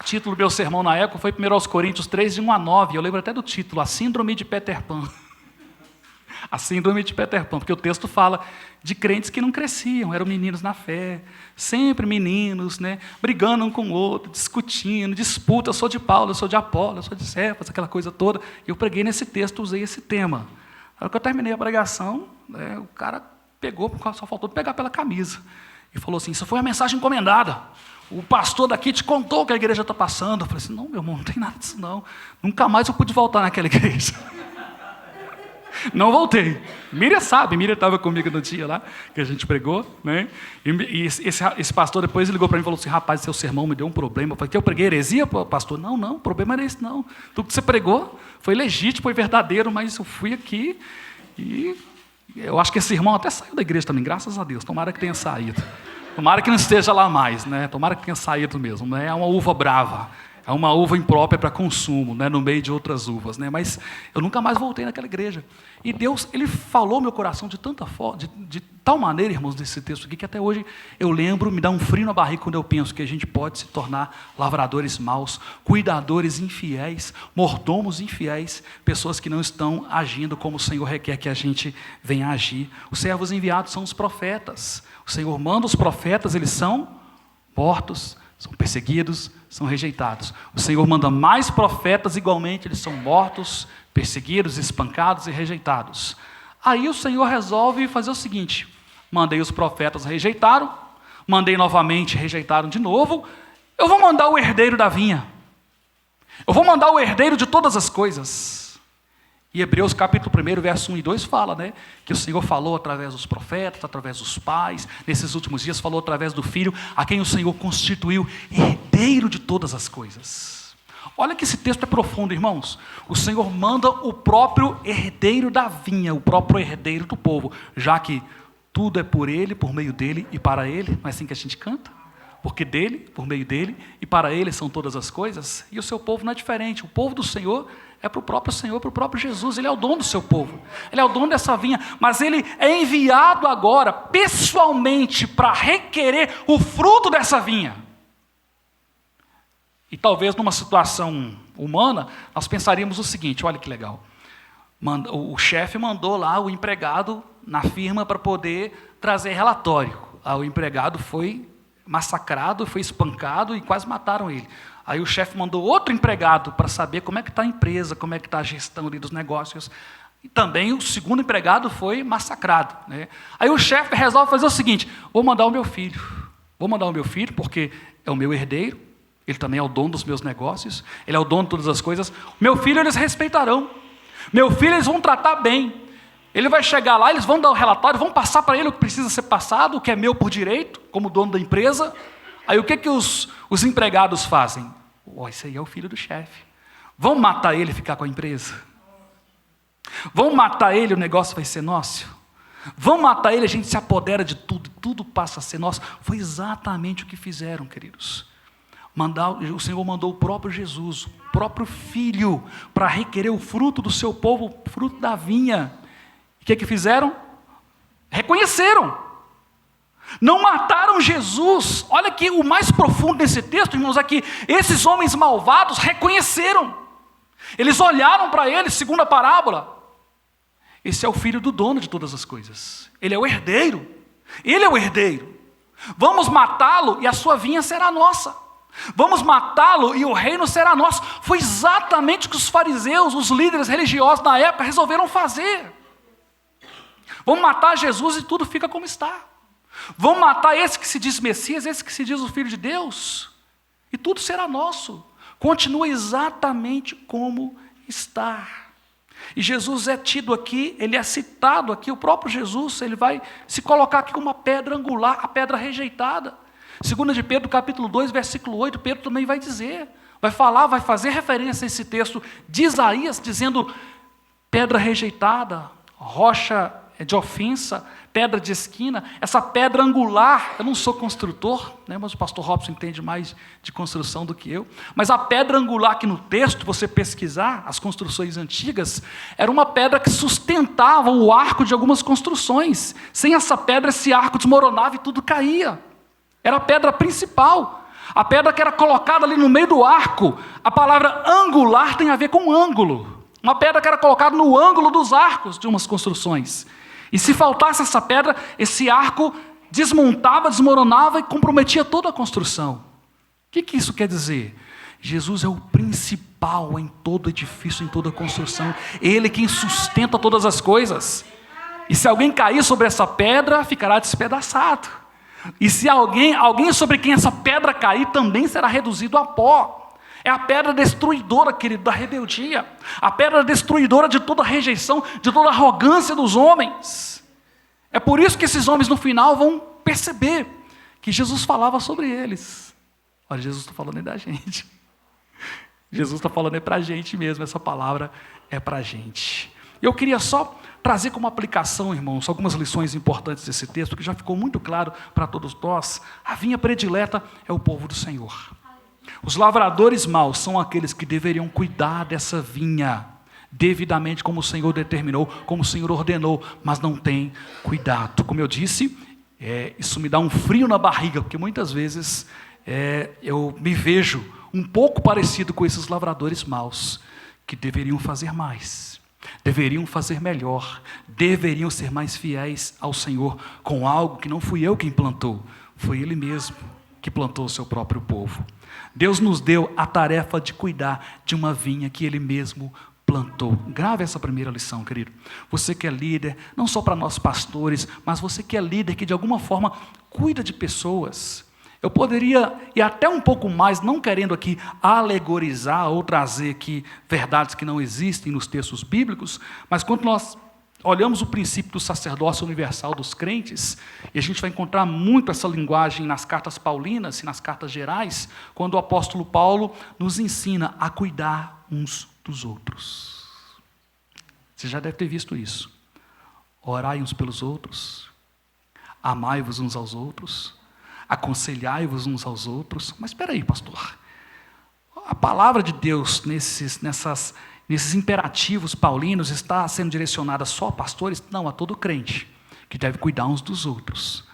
o título do meu sermão na época foi 1 Coríntios 3, de 1 a 9. Eu lembro até do título, A Síndrome de Peter Pan. A síndrome de Peter Pan, porque o texto fala de crentes que não cresciam, eram meninos na fé, sempre meninos, né, brigando um com o outro, discutindo, disputa, eu sou de Paulo, eu sou de Apolo, eu sou de Cefas, aquela coisa toda. Eu preguei nesse texto, usei esse tema. Na hora que eu terminei a pregação, né, o cara pegou, só faltou pegar pela camisa, e falou assim, isso foi uma mensagem encomendada, o pastor daqui te contou o que a igreja está passando. Eu falei assim, não, meu irmão, não tem nada disso não, nunca mais eu pude voltar naquela igreja. Não voltei. Miriam sabe, Miriam estava comigo no dia lá, que a gente pregou, né? E esse pastor depois ligou para mim e falou assim, rapaz, seu sermão me deu um problema. Eu falei, que eu preguei heresia, pastor? Não, o problema era esse não. Tudo que você pregou foi legítimo, foi verdadeiro, mas eu fui aqui e eu acho que esse irmão até saiu da igreja também, graças a Deus, tomara que tenha saído. Tomara que não esteja lá mais, né? Tomara que tenha saído mesmo, né? É uma uva brava. É uma uva imprópria para consumo, né, no meio de outras uvas, né? Mas eu nunca mais voltei naquela igreja. E Deus, Ele falou meu coração de tanta forma, de tal maneira, irmãos, desse texto aqui, que até hoje eu lembro, me dá um frio na barriga quando eu penso que a gente pode se tornar lavradores maus, cuidadores infiéis, mordomos infiéis, pessoas que não estão agindo como o Senhor requer que a gente venha agir. Os servos enviados são os profetas. O Senhor manda os profetas, eles são mortos, são perseguidos, são rejeitados. O Senhor manda mais profetas, igualmente, eles são mortos, perseguidos, espancados e rejeitados. Aí o Senhor resolve fazer o seguinte: mandei os profetas, rejeitaram, mandei novamente, rejeitaram de novo, eu vou mandar o herdeiro da vinha. Eu vou mandar o herdeiro de todas as coisas. E Hebreus capítulo 1, verso 1 e 2 fala, né, que o Senhor falou através dos profetas, através dos pais, nesses últimos dias falou através do Filho, a quem o Senhor constituiu herdeiro de todas as coisas. Olha que esse texto é profundo, irmãos. O Senhor manda o próprio herdeiro da vinha, o próprio herdeiro do povo, já que tudo é por Ele, por meio dEle e para Ele. Não é assim que a gente canta? Porque dEle, por meio dEle e para Ele são todas as coisas. E o seu povo não é diferente. O povo do Senhor é para o próprio Senhor, para o próprio Jesus. Ele é o dono do seu povo. Ele é o dono dessa vinha. Mas Ele é enviado agora, pessoalmente, para requerer o fruto dessa vinha. E talvez numa situação humana, nós pensaríamos o seguinte: olha que legal. O chefe mandou lá o empregado na firma para poder trazer relatório. O empregado foi massacrado, foi espancado e quase mataram ele. Aí o chefe mandou outro empregado para saber como é que está a empresa, como é que está a gestão ali dos negócios. E também o segundo empregado foi massacrado, né? Aí o chefe resolve fazer o seguinte: vou mandar o meu filho. Vou mandar o meu filho porque é o meu herdeiro. Ele também é o dono dos meus negócios. Ele é o dono de todas as coisas. Meu filho eles respeitarão. Meu filho eles vão tratar bem. Ele vai chegar lá, eles vão dar o relatório, vão passar para ele o que precisa ser passado, o que é meu por direito, como dono da empresa. Aí o que os empregados fazem? Esse aí é o filho do chefe. Vão matar ele e ficar com a empresa? Vão matar ele, o negócio vai ser nosso? Vão matar ele, a gente se apodera de tudo, tudo passa a ser nosso. Foi exatamente o que fizeram, queridos. O Senhor mandou o próprio Jesus, o próprio Filho, para requerer o fruto do seu povo, o fruto da vinha. O que fizeram? Reconheceram. Não mataram Jesus. Olha que o mais profundo desse texto, irmãos, é que esses homens malvados reconheceram. Eles olharam para ele, segundo a parábola. Esse é o filho do dono de todas as coisas. Ele é o herdeiro. Ele é o herdeiro. Vamos matá-lo e a sua vinha será nossa. Vamos matá-lo e o reino será nosso. Foi exatamente o que os fariseus, os líderes religiosos na época resolveram fazer. Vamos matar Jesus e tudo fica como está. Vamos matar esse que se diz Messias, esse que se diz o Filho de Deus, e tudo será nosso. Continua exatamente como está. E Jesus é tido aqui, ele é citado aqui, o próprio Jesus, ele vai se colocar aqui como uma pedra angular, a pedra rejeitada. 2 de Pedro, capítulo 2, versículo 8, Pedro também vai dizer, vai falar, vai fazer referência a esse texto de Isaías, dizendo: pedra rejeitada, rocha de ofensa, pedra de esquina, essa pedra angular. Eu não sou construtor, né, mas o pastor Robson entende mais de construção do que eu, mas a pedra angular que no texto, você pesquisar, as construções antigas, era uma pedra que sustentava o arco de algumas construções. Sem essa pedra, esse arco desmoronava e tudo caía. Era a pedra principal, a pedra que era colocada ali no meio do arco. A palavra angular tem a ver com ângulo, uma pedra que era colocada no ângulo dos arcos de umas construções. E se faltasse essa pedra, esse arco desmontava, desmoronava e comprometia toda a construção. O que isso quer dizer? Jesus é o principal em todo edifício, em toda construção. Ele quem sustenta todas as coisas. E se alguém cair sobre essa pedra, ficará despedaçado. E se alguém sobre quem essa pedra cair, também será reduzido a pó. É a pedra destruidora, querido, da rebeldia. A pedra destruidora de toda rejeição, de toda arrogância dos homens. É por isso que esses homens no final vão perceber que Jesus falava sobre eles. Olha, Jesus está falando aí da gente. Jesus está falando aí para a gente mesmo, essa palavra é para a gente. Eu queria só trazer como aplicação, irmãos, algumas lições importantes desse texto, que já ficou muito claro para todos nós. A vinha predileta é o povo do Senhor. Os lavradores maus são aqueles que deveriam cuidar dessa vinha devidamente como o Senhor determinou, como o Senhor ordenou, mas não tem cuidado. Como eu disse, isso me dá um frio na barriga, porque muitas vezes eu me vejo um pouco parecido com esses lavradores maus, que deveriam fazer mais, deveriam fazer melhor, deveriam ser mais fiéis ao Senhor com algo que não fui eu quem plantou, foi Ele mesmo que plantou o seu próprio povo. Deus nos deu a tarefa de cuidar de uma vinha que Ele mesmo plantou. Grave essa primeira lição, querido. Você que é líder, não só para nós pastores, mas você que é líder, que de alguma forma cuida de pessoas. Eu poderia ir até um pouco mais, não querendo aqui alegorizar ou trazer aqui verdades que não existem nos textos bíblicos, mas quando nós olhamos o princípio do sacerdócio universal dos crentes, e a gente vai encontrar muito essa linguagem nas cartas paulinas e nas cartas gerais, quando o apóstolo Paulo nos ensina a cuidar uns dos outros. Você já deve ter visto isso. Orai uns pelos outros, amai-vos uns aos outros, aconselhai-vos uns aos outros. Mas espera aí, pastor, a palavra de Deus nesses imperativos paulinos está sendo direcionada só a pastores? Não, a todo crente, que deve cuidar uns dos outros.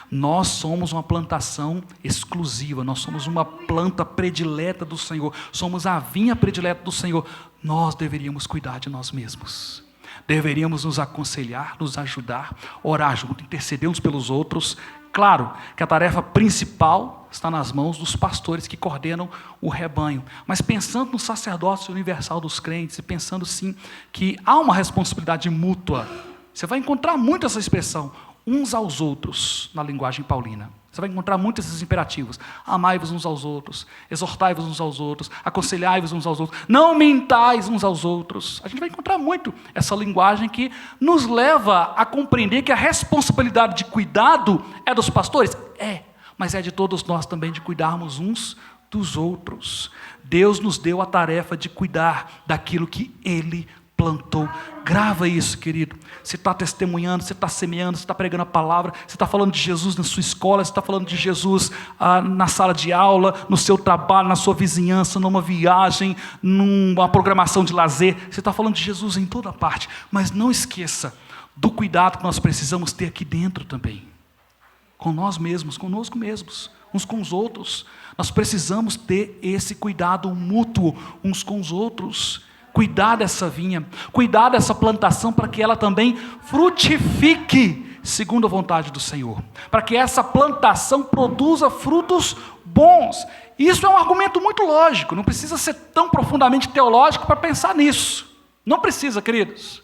Nós somos uma plantação exclusiva, nós somos uma planta predileta do Senhor, somos a vinha predileta do Senhor. Nós deveríamos cuidar de nós mesmos, deveríamos nos aconselhar, nos ajudar, orar junto, interceder uns pelos outros. Claro que a tarefa principal está nas mãos dos pastores que coordenam o rebanho, mas pensando no sacerdócio universal dos crentes, e pensando sim que há uma responsabilidade mútua, você vai encontrar muito essa expressão, uns aos outros, na linguagem paulina. Você vai encontrar muitos esses imperativos. Amai-vos uns aos outros, exortai-vos uns aos outros, aconselhai-vos uns aos outros, não mentais uns aos outros. A gente vai encontrar muito essa linguagem que nos leva a compreender que a responsabilidade de cuidado é dos pastores? Mas é de todos nós também de cuidarmos uns dos outros. Deus nos deu a tarefa de cuidar daquilo que Ele plantou. Grava isso, querido. Você está testemunhando, você está semeando, você está pregando a palavra, você está falando de Jesus na sua escola, você está falando de Jesus na sala de aula, no seu trabalho, na sua vizinhança, numa viagem, numa programação de lazer. Você está falando de Jesus em toda parte. Mas não esqueça do cuidado que nós precisamos ter aqui dentro também. Com nós mesmos, conosco mesmos, uns com os outros. Nós precisamos ter esse cuidado mútuo uns com os outros. Cuidar dessa vinha, cuidar dessa plantação para que ela também frutifique segundo a vontade do Senhor. Para que essa plantação produza frutos bons. Isso é um argumento muito lógico, não precisa ser tão profundamente teológico para pensar nisso. Não precisa, queridos.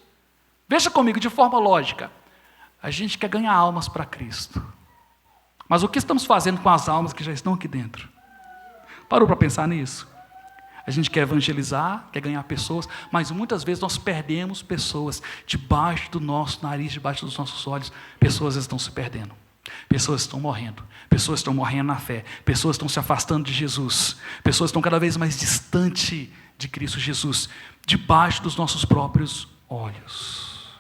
Veja comigo de forma lógica. A gente quer ganhar almas para Cristo. Mas o que estamos fazendo com as almas que já estão aqui dentro? Parou para pensar nisso? A gente quer evangelizar, quer ganhar pessoas, mas muitas vezes nós perdemos pessoas debaixo do nosso nariz, debaixo dos nossos olhos. Pessoas estão se perdendo, pessoas estão morrendo na fé, pessoas estão se afastando de Jesus, pessoas estão cada vez mais distante de Cristo Jesus, debaixo dos nossos próprios olhos.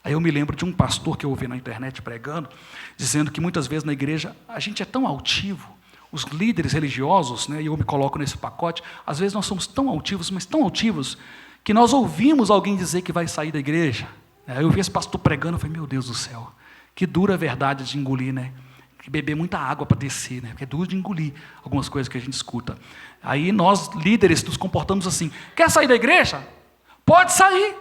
Aí eu me lembro de um pastor que eu ouvi na internet pregando, dizendo que muitas vezes na igreja a gente é tão altivo. Os líderes religiosos, e eu me coloco nesse pacote, às vezes nós somos tão altivos, mas tão altivos, que nós ouvimos alguém dizer que vai sair da igreja. Eu vi esse pastor pregando, eu falei, meu Deus do céu, que dura verdade de engolir, que beber muita água para descer, porque é duro de engolir algumas coisas que a gente escuta. Aí nós, líderes, nos comportamos assim, quer sair da igreja? Pode sair,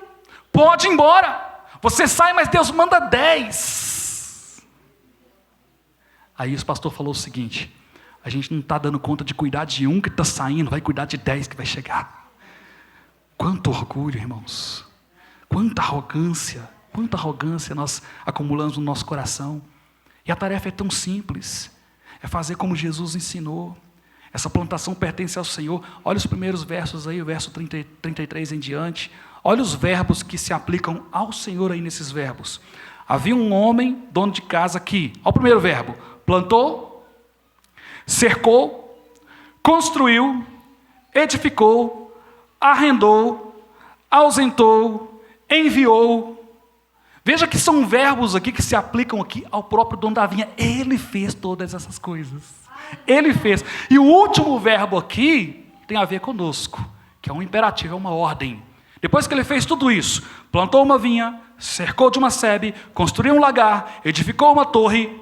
pode ir embora, você sai, mas Deus manda 10. Aí esse pastor falou o seguinte, a gente não está dando conta de cuidar de um que está saindo, vai cuidar de 10 que vai chegar. Quanto orgulho, irmãos. Quanta arrogância nós acumulamos no nosso coração. E a tarefa é tão simples. É fazer como Jesus ensinou. Essa plantação pertence ao Senhor. Olha os primeiros versos aí, o verso 33 em diante. Olha os verbos que se aplicam ao Senhor aí nesses verbos. Havia um homem, dono de casa, que, olha o primeiro verbo, plantou, cercou, construiu, edificou, arrendou, ausentou, enviou Veja que são verbos aqui que se aplicam aqui ao próprio dono da vinha. Ele fez todas essas coisas. Ele fez. E o último verbo aqui tem a ver conosco, que é um imperativo, é uma ordem. Depois que ele fez tudo isso, plantou uma vinha, cercou de uma sebe, construiu um lagar, edificou uma torre,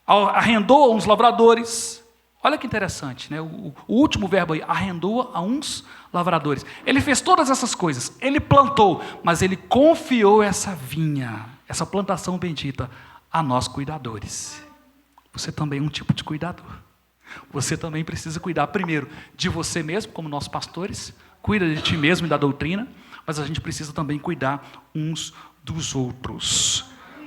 arrendou a uns lavradores. Olha que interessante, né? O último verbo aí, arrendou a uns lavradores. Ele fez todas essas coisas, ele plantou, mas ele confiou essa vinha, essa plantação bendita, a nós cuidadores. Você também é um tipo de cuidador. Você também precisa cuidar, primeiro, de você mesmo, como nós pastores, cuida de ti mesmo e da doutrina, mas a gente precisa também cuidar uns dos outros.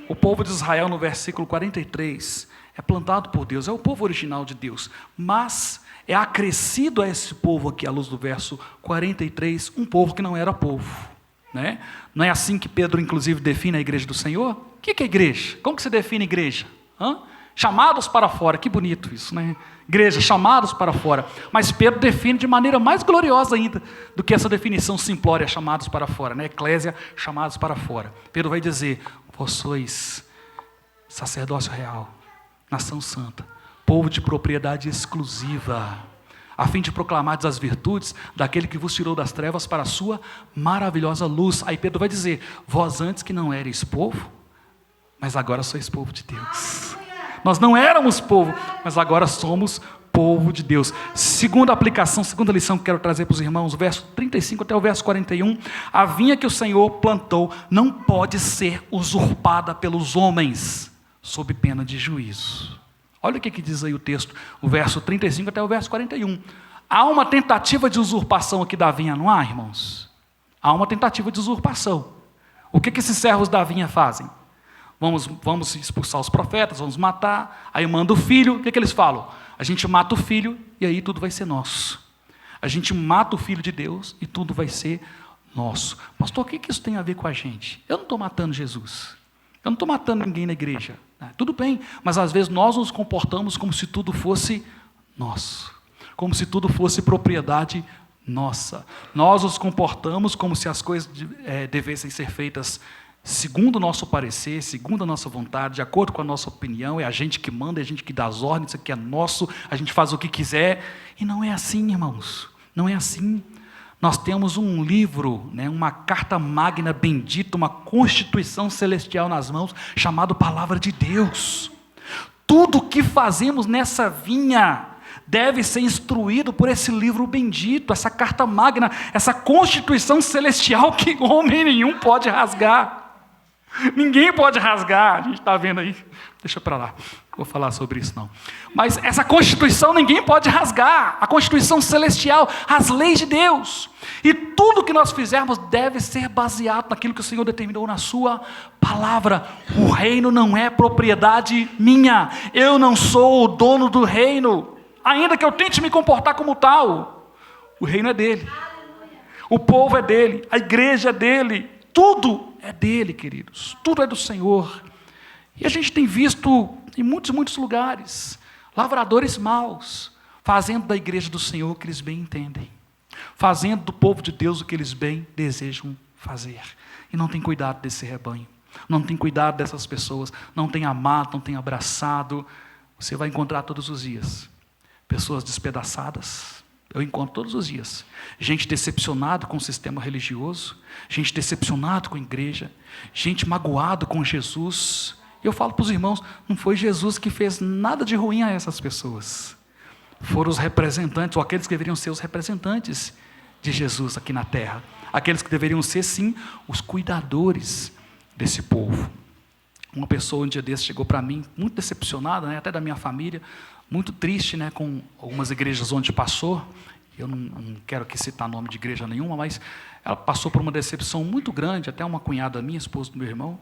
O povo de Israel, no versículo 43, é plantado por Deus, é o povo original de Deus, mas é acrescido a esse povo aqui, à luz do verso 43, um povo que não era povo. Né? Não é assim que Pedro, inclusive, define a igreja do Senhor? O que é igreja? Como que se define igreja? Chamados para fora, que bonito isso, né? Igreja, chamados para fora. Mas Pedro define de maneira mais gloriosa ainda do que essa definição simplória, chamados para fora, né? Eclésia, chamados para fora. Pedro vai dizer, vós sois sacerdócio real, nação santa, povo de propriedade exclusiva, a fim de proclamar as virtudes daquele que vos tirou das trevas para a sua maravilhosa luz. Aí Pedro vai dizer, vós antes que não erais povo, mas agora sois povo de Deus. Nós não éramos povo, mas agora somos povo de Deus. Segunda aplicação, segunda lição que quero trazer para os irmãos, verso 35 até o verso 41, a vinha que o Senhor plantou não pode ser usurpada pelos homens, sob pena de juízo. Olha o que diz aí o texto, o verso 35 até o verso 41. Há uma tentativa de usurpação aqui da vinha, não há, irmãos? Há uma tentativa de usurpação. O que esses servos da vinha fazem? Vamos expulsar os profetas, vamos matar, aí manda o filho, o que eles falam? A gente mata o filho e aí tudo vai ser nosso. A gente mata o filho de Deus e tudo vai ser nosso. Pastor, o que isso tem a ver com a gente? Eu não estou matando Jesus. Eu não estou matando ninguém na igreja. Tudo bem, mas às vezes nós nos comportamos como se tudo fosse nosso. Como se tudo fosse propriedade nossa. Nós nos comportamos como se as coisas devessem ser feitas segundo o nosso parecer, segundo a nossa vontade, de acordo com a nossa opinião. É a gente que manda, é a gente que dá as ordens, isso aqui é nosso, a gente faz o que quiser. E não é assim, irmãos. Não é assim. Nós temos um livro, né, uma carta magna bendita, uma constituição celestial nas mãos, chamado Palavra de Deus. Tudo o que fazemos nessa vinha deve ser instruído por esse livro bendito, essa carta magna, essa constituição celestial que homem nenhum pode rasgar. Ninguém pode rasgar, a gente está vendo aí, deixa para lá, não vou falar sobre isso não. Mas essa constituição ninguém pode rasgar, a constituição celestial, as leis de Deus. E tudo que nós fizermos deve ser baseado naquilo que o Senhor determinou na sua palavra. O reino não é propriedade minha, eu não sou o dono do reino, ainda que eu tente me comportar como tal. O reino é dele, o povo é dele, a igreja é dele, tudo é dele, queridos, tudo é do Senhor. E a gente tem visto em muitos lugares, lavradores maus, fazendo da igreja do Senhor o que eles bem entendem, fazendo do povo de Deus o que eles bem desejam fazer, e não tem cuidado desse rebanho, não tem cuidado dessas pessoas, não tem amado, não tem abraçado. Você vai encontrar todos os dias pessoas despedaçadas. Eu encontro todos os dias gente decepcionada com o sistema religioso, gente decepcionada com a igreja, gente magoada com Jesus. Eu falo para os irmãos, não foi Jesus que fez nada de ruim a essas pessoas. Foram os representantes, ou aqueles que deveriam ser os representantes de Jesus aqui na terra. Aqueles que deveriam ser, sim, os cuidadores desse povo. Uma pessoa um dia desse chegou para mim, muito decepcionada, né, até da minha família, muito triste, né, com algumas igrejas onde passou. Eu não quero aqui citar nome de igreja nenhuma, mas ela passou por uma decepção muito grande. Até uma cunhada minha, esposa do meu irmão,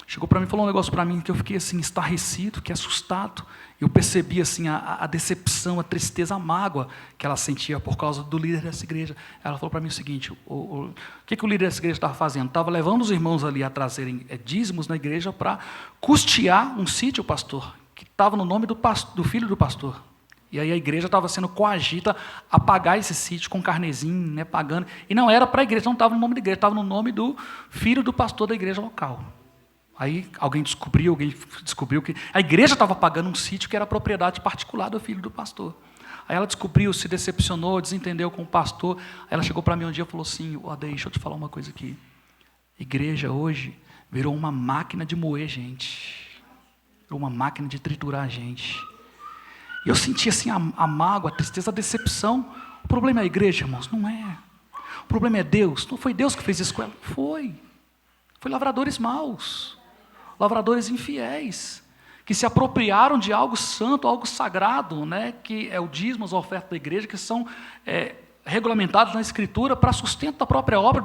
chegou para mim e falou um negócio para mim que eu fiquei assim, estarrecido, que assustado. Eu percebi assim, a decepção, a tristeza, a mágoa que ela sentia por causa do líder dessa igreja. Ela falou para mim o seguinte, o que o líder dessa igreja estava fazendo? Estava levando os irmãos ali a trazerem dízimos na igreja para custear um sítio, pastor, que estava no nome do filho do pastor. E aí a igreja estava sendo coagida a pagar esse sítio com carnezinho, né, pagando. E não era para a igreja, não estava no nome da igreja, estava no nome do filho do pastor da igreja local. Aí alguém descobriu que a igreja estava pagando um sítio que era propriedade particular do filho do pastor. Aí ela descobriu, se decepcionou, desentendeu com o pastor. Aí ela chegou para mim um dia e falou assim: deixa eu te falar uma coisa aqui. Igreja hoje virou uma máquina de moer gente. Virou uma máquina de triturar gente. E eu senti assim a mágoa, a tristeza, a decepção. O problema é a igreja, irmãos? Não é. O problema é Deus. Não foi Deus que fez isso com ela? Foi. Foi lavradores maus. Lavradores infiéis. Que se apropriaram de algo santo, algo sagrado, né? Que é o dízimo, as ofertas da igreja, que são regulamentados na Escritura para sustento da própria obra,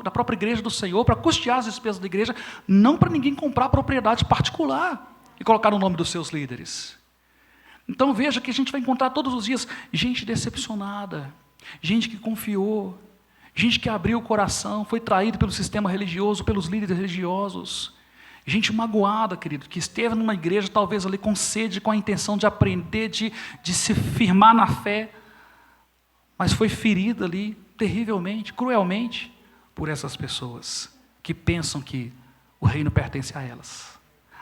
da própria igreja do Senhor, para custear as despesas da igreja, não para ninguém comprar propriedade particular e colocar o nome dos seus líderes. Então veja que a gente vai encontrar todos os dias gente decepcionada, gente que confiou, gente que abriu o coração, foi traído pelo sistema religioso, pelos líderes religiosos, gente magoada, querido, que esteve numa igreja talvez ali com sede, com a intenção de aprender, de se firmar na fé, mas foi ferida ali terrivelmente, cruelmente, por essas pessoas que pensam que o reino pertence a elas,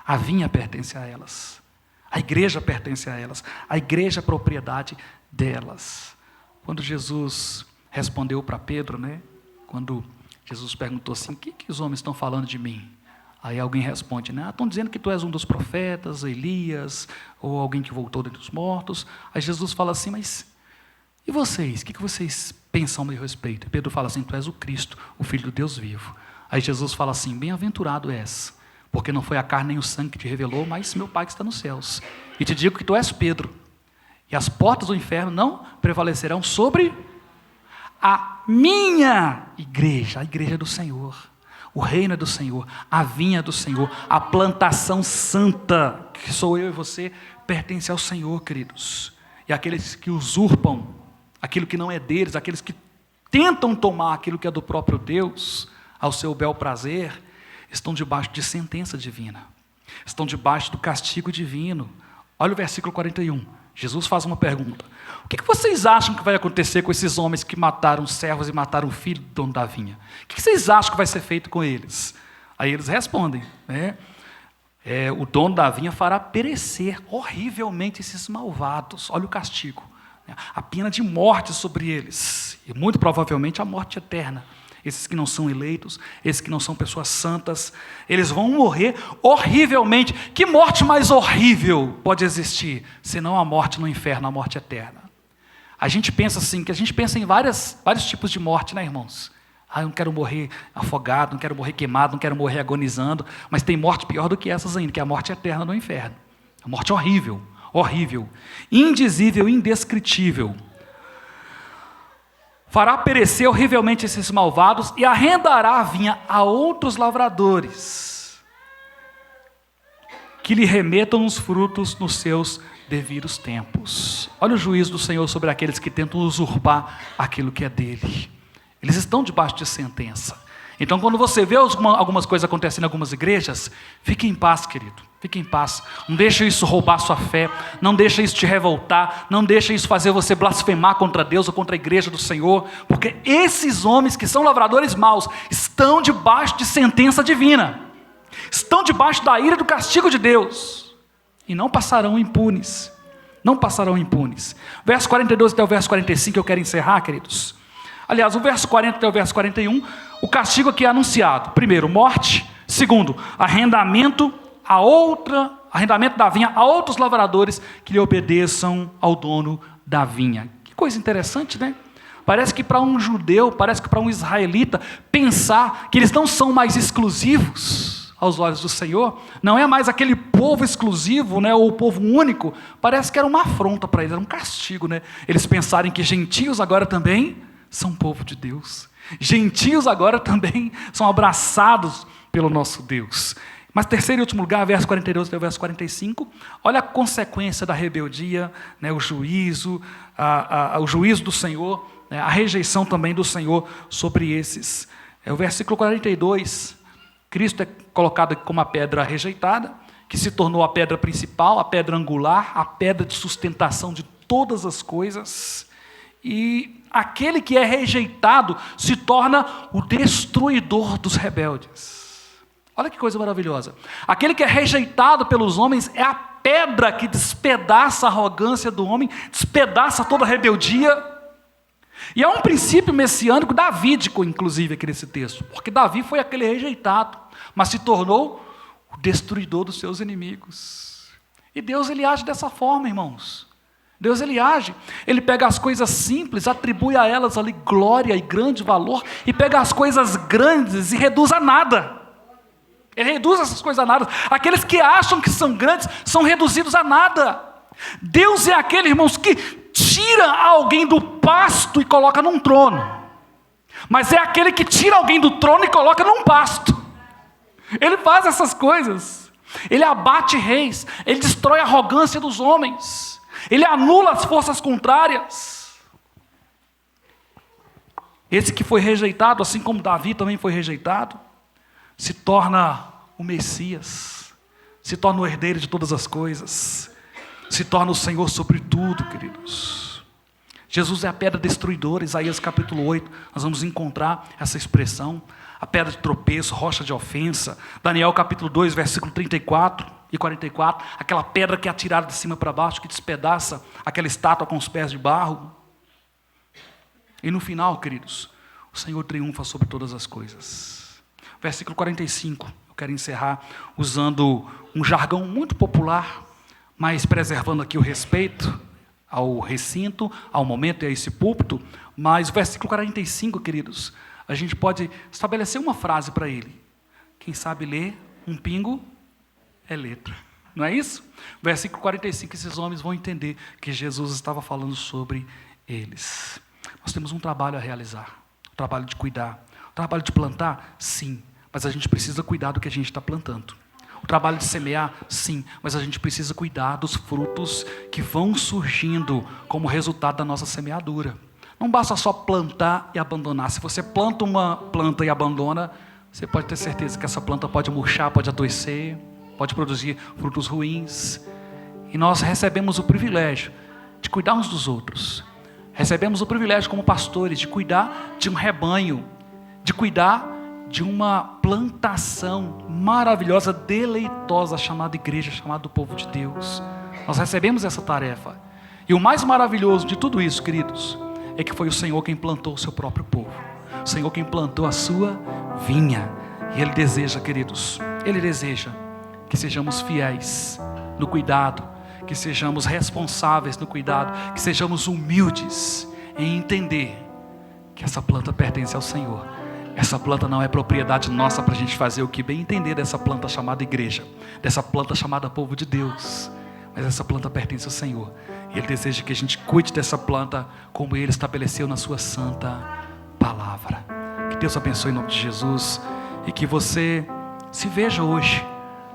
a vinha pertence a elas. A igreja pertence a elas. A igreja é propriedade delas. Quando Jesus respondeu para Pedro, né? Quando Jesus perguntou assim: o que os homens estão falando de mim? Aí alguém responde, né? Estão dizendo que tu és um dos profetas, Elias, ou alguém que voltou dentre os mortos. Aí Jesus fala assim: mas e vocês? O que vocês pensam a meu respeito? E Pedro fala assim: tu és o Cristo, o Filho do Deus vivo. Aí Jesus fala assim: bem-aventurado és, porque não foi a carne nem o sangue que te revelou, mas meu Pai que está nos céus. E te digo que tu és Pedro, e as portas do inferno não prevalecerão sobre a minha igreja, a igreja do Senhor. O reino é do Senhor, a vinha é do Senhor, a plantação santa, que sou eu e você, pertence ao Senhor, queridos. E aqueles que usurpam aquilo que não é deles, aqueles que tentam tomar aquilo que é do próprio Deus, ao seu bel prazer, estão debaixo de sentença divina, estão debaixo do castigo divino. Olha o versículo 41, Jesus faz uma pergunta: o que vocês acham que vai acontecer com esses homens que mataram os servos e mataram o filho do dono da vinha? O que vocês acham que vai ser feito com eles? Aí eles respondem, né? O dono da vinha fará perecer horrivelmente esses malvados. Olha o castigo, né? A pena de morte sobre eles, e muito provavelmente a morte eterna. Esses que não são eleitos, esses que não são pessoas santas, eles vão morrer horrivelmente. Que morte mais horrível pode existir, senão a morte no inferno, a morte eterna? A gente pensa assim, que a gente pensa em vários tipos de morte, né, irmãos? Eu não quero morrer afogado, não quero morrer queimado, não quero morrer agonizando, mas tem morte pior do que essas ainda, que é a morte eterna no inferno. A morte horrível, horrível, indizível, indescritível. Fará perecer horrivelmente esses malvados e arrendará a vinha a outros lavradores, que lhe remetam os frutos nos seus devidos tempos. Olha o juízo do Senhor sobre aqueles que tentam usurpar aquilo que é dele. Eles estão debaixo de sentença. Então, quando você vê algumas coisas acontecendo em algumas igrejas, fique em paz, querido. Fique em paz. Não deixe isso roubar sua fé. Não deixe isso te revoltar. Não deixe isso fazer você blasfemar contra Deus ou contra a igreja do Senhor. Porque esses homens que são lavradores maus estão debaixo de sentença divina. Estão debaixo da ira e do castigo de Deus. E não passarão impunes. Não passarão impunes. Verso 42 até o verso 45 eu quero encerrar, queridos. Aliás, o verso 40 até o verso 41, o castigo aqui é anunciado. Primeiro, morte. Segundo, arrendamento da vinha a outros lavradores que lhe obedeçam ao dono da vinha. Que coisa interessante, né? Parece que para um judeu, parece que para um israelita, pensar que eles não são mais exclusivos aos olhos do Senhor, não é mais aquele povo exclusivo, né, ou o povo único, parece que era uma afronta para eles, era um castigo, né? Eles pensarem que gentios agora também são povo de Deus. Gentios agora também são abraçados pelo nosso Deus. Mas terceiro e último lugar, verso 42 até o verso 45, olha a consequência da rebeldia, né, o juízo do Senhor, né, a rejeição também do Senhor sobre esses. O versículo 42, Cristo é colocado como a pedra rejeitada, que se tornou a pedra principal, a pedra angular, a pedra de sustentação de todas as coisas, e aquele que é rejeitado se torna o destruidor dos rebeldes. Olha que coisa maravilhosa. Aquele que é rejeitado pelos homens é a pedra que despedaça a arrogância do homem, despedaça toda a rebeldia. E há um princípio messiânico davídico, inclusive, aqui nesse texto, porque Davi foi aquele rejeitado, mas se tornou o destruidor dos seus inimigos. E Deus, ele age dessa forma, irmãos. Deus, ele age, ele pega as coisas simples, atribui a elas ali glória e grande valor, e pega as coisas grandes e reduz a nada. Ele reduz essas coisas a nada. Aqueles que acham que são grandes são reduzidos a nada. Deus é aquele, irmãos, que tira alguém do pasto e coloca num trono, mas é aquele que tira alguém do trono e coloca num pasto. Ele faz essas coisas, ele abate reis, ele destrói a arrogância dos homens, ele anula as forças contrárias. Esse que foi rejeitado, assim como Davi também foi rejeitado, se torna o Messias, se torna o herdeiro de todas as coisas, se torna o Senhor sobre tudo, queridos. Jesus é a pedra destruidora. Isaías capítulo 8, nós vamos encontrar essa expressão, a pedra de tropeço, rocha de ofensa. Daniel capítulo 2, versículo 34 e 44, aquela pedra que é atirada de cima para baixo, que despedaça aquela estátua com os pés de barro. E no final, queridos, o Senhor triunfa sobre todas as coisas. Versículo 45, eu quero encerrar usando um jargão muito popular, mas preservando aqui o respeito ao recinto, ao momento e a esse púlpito. Mas o versículo 45, queridos, a gente pode estabelecer uma frase para ele. Quem sabe ler, um pingo é letra. Não é isso? Versículo 45, esses homens vão entender que Jesus estava falando sobre eles. Nós temos um trabalho a realizar, um trabalho de cuidar, um trabalho de plantar, sim, mas a gente precisa cuidar do que a gente está plantando. O trabalho de semear, sim, mas a gente precisa cuidar dos frutos que vão surgindo como resultado da nossa semeadura. Não basta só plantar e abandonar. Se você planta uma planta e abandona, você pode ter certeza que essa planta pode murchar, pode adoecer, pode produzir frutos ruins. E nós recebemos o privilégio de cuidar uns dos outros. Recebemos o privilégio como pastores de cuidar de um rebanho, de cuidar de uma plantação maravilhosa, deleitosa, chamada igreja, chamada povo de Deus. Nós recebemos essa tarefa. E o mais maravilhoso de tudo isso, queridos, é que foi o Senhor quem plantou o seu próprio povo. O Senhor quem plantou a sua vinha. E Ele deseja, queridos, Ele deseja que sejamos fiéis no cuidado, que sejamos responsáveis no cuidado, que sejamos humildes em entender que essa planta pertence ao Senhor. Essa planta não é propriedade nossa para a gente fazer o que bem entender dessa planta chamada igreja, dessa planta chamada povo de Deus, mas essa planta pertence ao Senhor. E Ele deseja que a gente cuide dessa planta como Ele estabeleceu na sua santa palavra. Que Deus abençoe em nome de Jesus e que você se veja hoje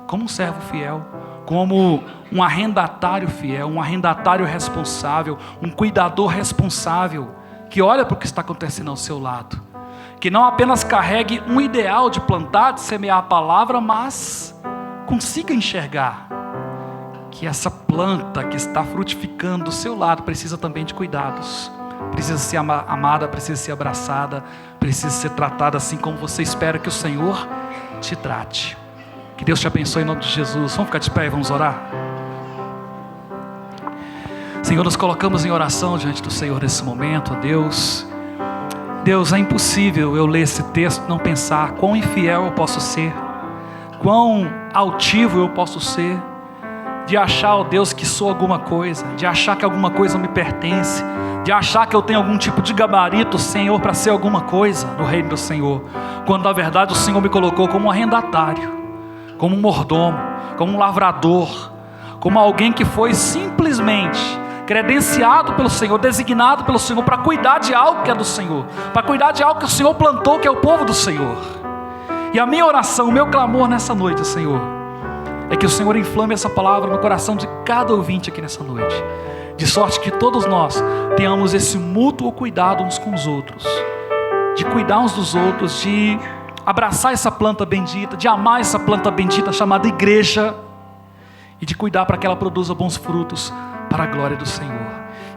como um servo fiel, como um arrendatário fiel, um arrendatário responsável, um cuidador responsável, que olha para o que está acontecendo ao seu lado, que não apenas carregue um ideal de plantar, de semear a palavra, mas consiga enxergar que essa planta que está frutificando do seu lado precisa também de cuidados, precisa ser amada, precisa ser abraçada, precisa ser tratada assim como você espera que o Senhor te trate. Que Deus te abençoe em nome de Jesus. Vamos ficar de pé e vamos orar? Senhor, nos colocamos em oração diante do Senhor nesse momento, ó Deus. Deus, é impossível eu ler esse texto e não pensar quão infiel eu posso ser, quão altivo eu posso ser, de achar, ó Deus, que sou alguma coisa, de achar que alguma coisa me pertence, de achar que eu tenho algum tipo de gabarito, Senhor, para ser alguma coisa no reino do Senhor, quando na verdade o Senhor me colocou como um arrendatário, como um mordomo, como um lavrador, como alguém que foi simplesmente credenciado pelo Senhor, designado pelo Senhor para cuidar de algo que é do Senhor, para cuidar de algo que o Senhor plantou, que é o povo do Senhor. E a minha oração, o meu clamor nessa noite, Senhor, é que o Senhor inflame essa palavra no coração de cada ouvinte aqui nessa noite, de sorte que todos nós tenhamos esse mútuo cuidado uns com os outros, de cuidar uns dos outros, de abraçar essa planta bendita, de amar essa planta bendita chamada igreja, e de cuidar para que ela produza bons frutos para a glória do Senhor.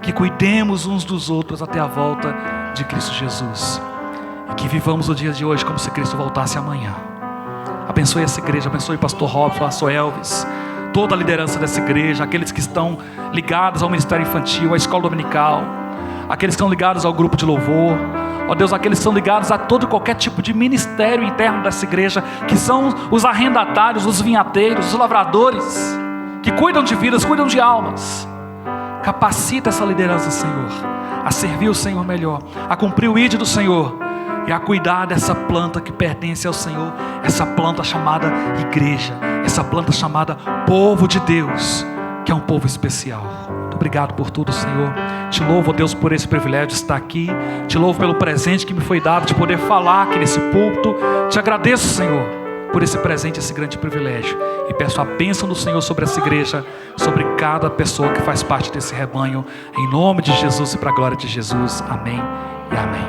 que cuidemos uns dos outros até a volta de Cristo Jesus. E que vivamos o dia de hoje como se Cristo voltasse amanhã. Abençoe essa igreja, abençoe o pastor Robson, o pastor Elvis, toda a liderança dessa igreja, aqueles que estão ligados ao ministério infantil, à escola dominical, aqueles que estão ligados ao grupo de louvor, ó Deus, aqueles que estão ligados a todo e qualquer tipo de ministério interno dessa igreja, que são os arrendatários, os vinhateiros, os lavradores, que cuidam de vidas, cuidam de almas. Capacita essa liderança, Senhor, a servir o Senhor melhor, a cumprir o ídolo do Senhor e a cuidar dessa planta que pertence ao Senhor, essa planta chamada igreja, essa planta chamada povo de Deus, que é um povo especial. Muito obrigado por tudo, Senhor. Te louvo, ó Deus, por esse privilégio de estar aqui. Te louvo pelo presente que me foi dado de poder falar aqui nesse púlpito. Te agradeço, Senhor, por esse presente, esse grande privilégio, e peço a bênção do Senhor sobre essa igreja, sobre cada pessoa que faz parte desse rebanho, em nome de Jesus e para a glória de Jesus. Amém e amém.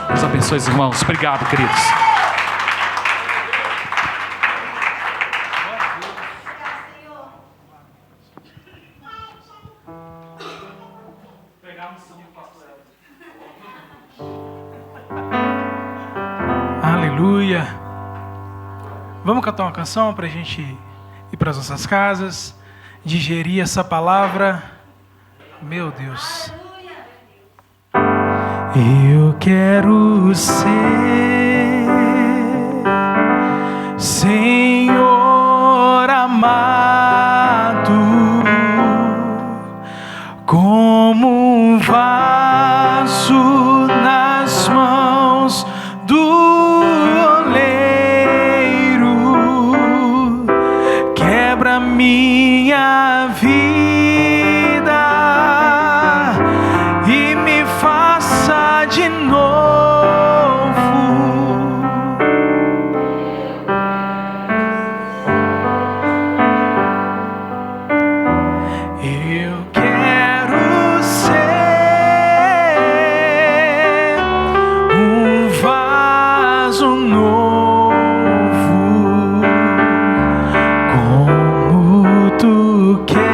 Deus abençoe os irmãos. Obrigado, queridos. Aleluia. Vamos cantar uma canção para a gente ir para as nossas casas, digerir essa palavra. Meu Deus. Eu quero ser, Senhor amado, como um vaso nas mãos do oleiro. Quebra minha vida e me faça de novo. Eu quero ser um vaso novo, como tu queres,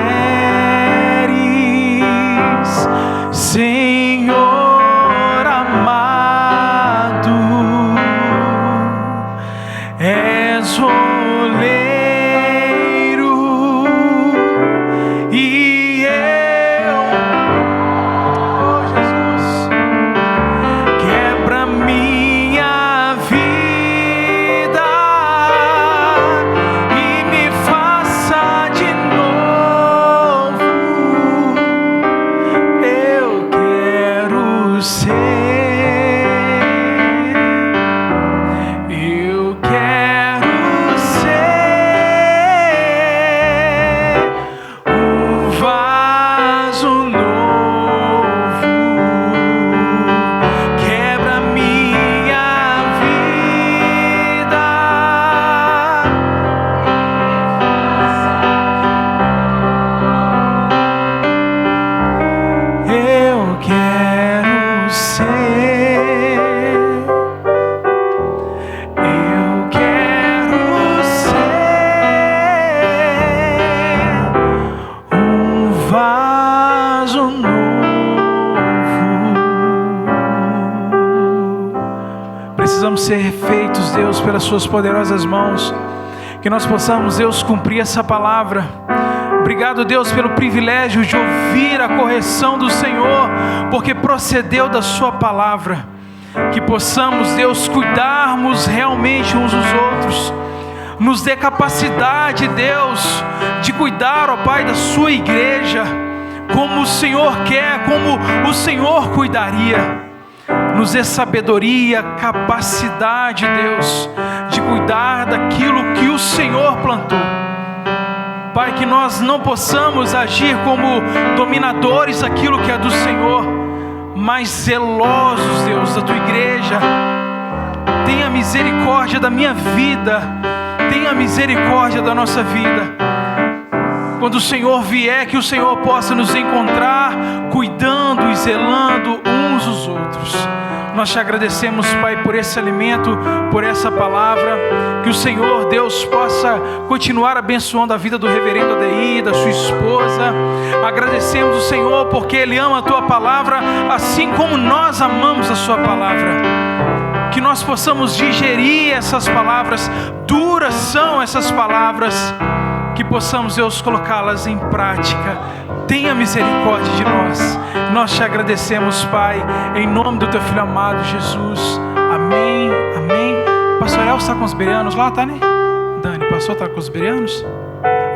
Senhor amado. És oleiro e eu, oh Jesus, quebra minha vida e me faça de novo. Eu quero ser, eu quero ser um vaso novo. Quebra minha vida. Eu quero ser, eu quero ser um vaso novo. Precisamos ser feitos, Deus, pelas suas poderosas mãos, que nós possamos, Deus, cumprir essa palavra. Obrigado, Deus, pelo privilégio de ouvir a correção do Senhor, porque procedeu da sua palavra. Que possamos, Deus, cuidarmos realmente uns dos outros. Nos dê capacidade, Deus, de cuidar, ó Pai, da sua igreja, como o Senhor quer, como o Senhor cuidaria. Nos dê sabedoria, capacidade, Deus, de cuidar daquilo que o Senhor plantou. Pai, que nós não possamos agir como dominadores daquilo que é do Senhor, mas zelosos, Deus, da tua igreja. Tenha misericórdia da minha vida, tenha misericórdia da nossa vida. Quando o Senhor vier, que o Senhor possa nos encontrar cuidando e zelando uns uns os outros. Nós te agradecemos, Pai, por esse alimento, por essa palavra. Que o Senhor, Deus, possa continuar abençoando a vida do reverendo Adeir, da sua esposa. Agradecemos o Senhor porque Ele ama a Tua palavra, assim como nós amamos a Sua palavra. Que nós possamos digerir essas palavras, duras são essas palavras, que possamos, Deus, colocá-las em prática. Tenha misericórdia de nós. Nós te agradecemos, Pai, em nome do Teu Filho amado, Jesus. Amém, amém. Pastor El está com os bereanos lá, tá, né? Dani, pastor, está com os bereanos?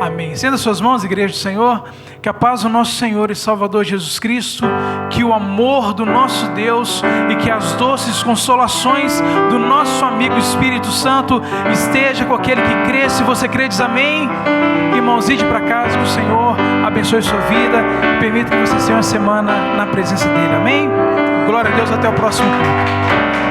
Amém. Estenda suas mãos, igreja do Senhor. Que a paz do nosso Senhor e Salvador Jesus Cristo, que o amor do nosso Deus e que as doces consolações do nosso amigo Espírito Santo esteja com aquele que crê. Se você crê, diz amém. Irmãos, ide para casa, que o Senhor abençoe sua vida. Permita que você tenha uma semana na presença dele. Amém? Glória a Deus, até o próximo culto.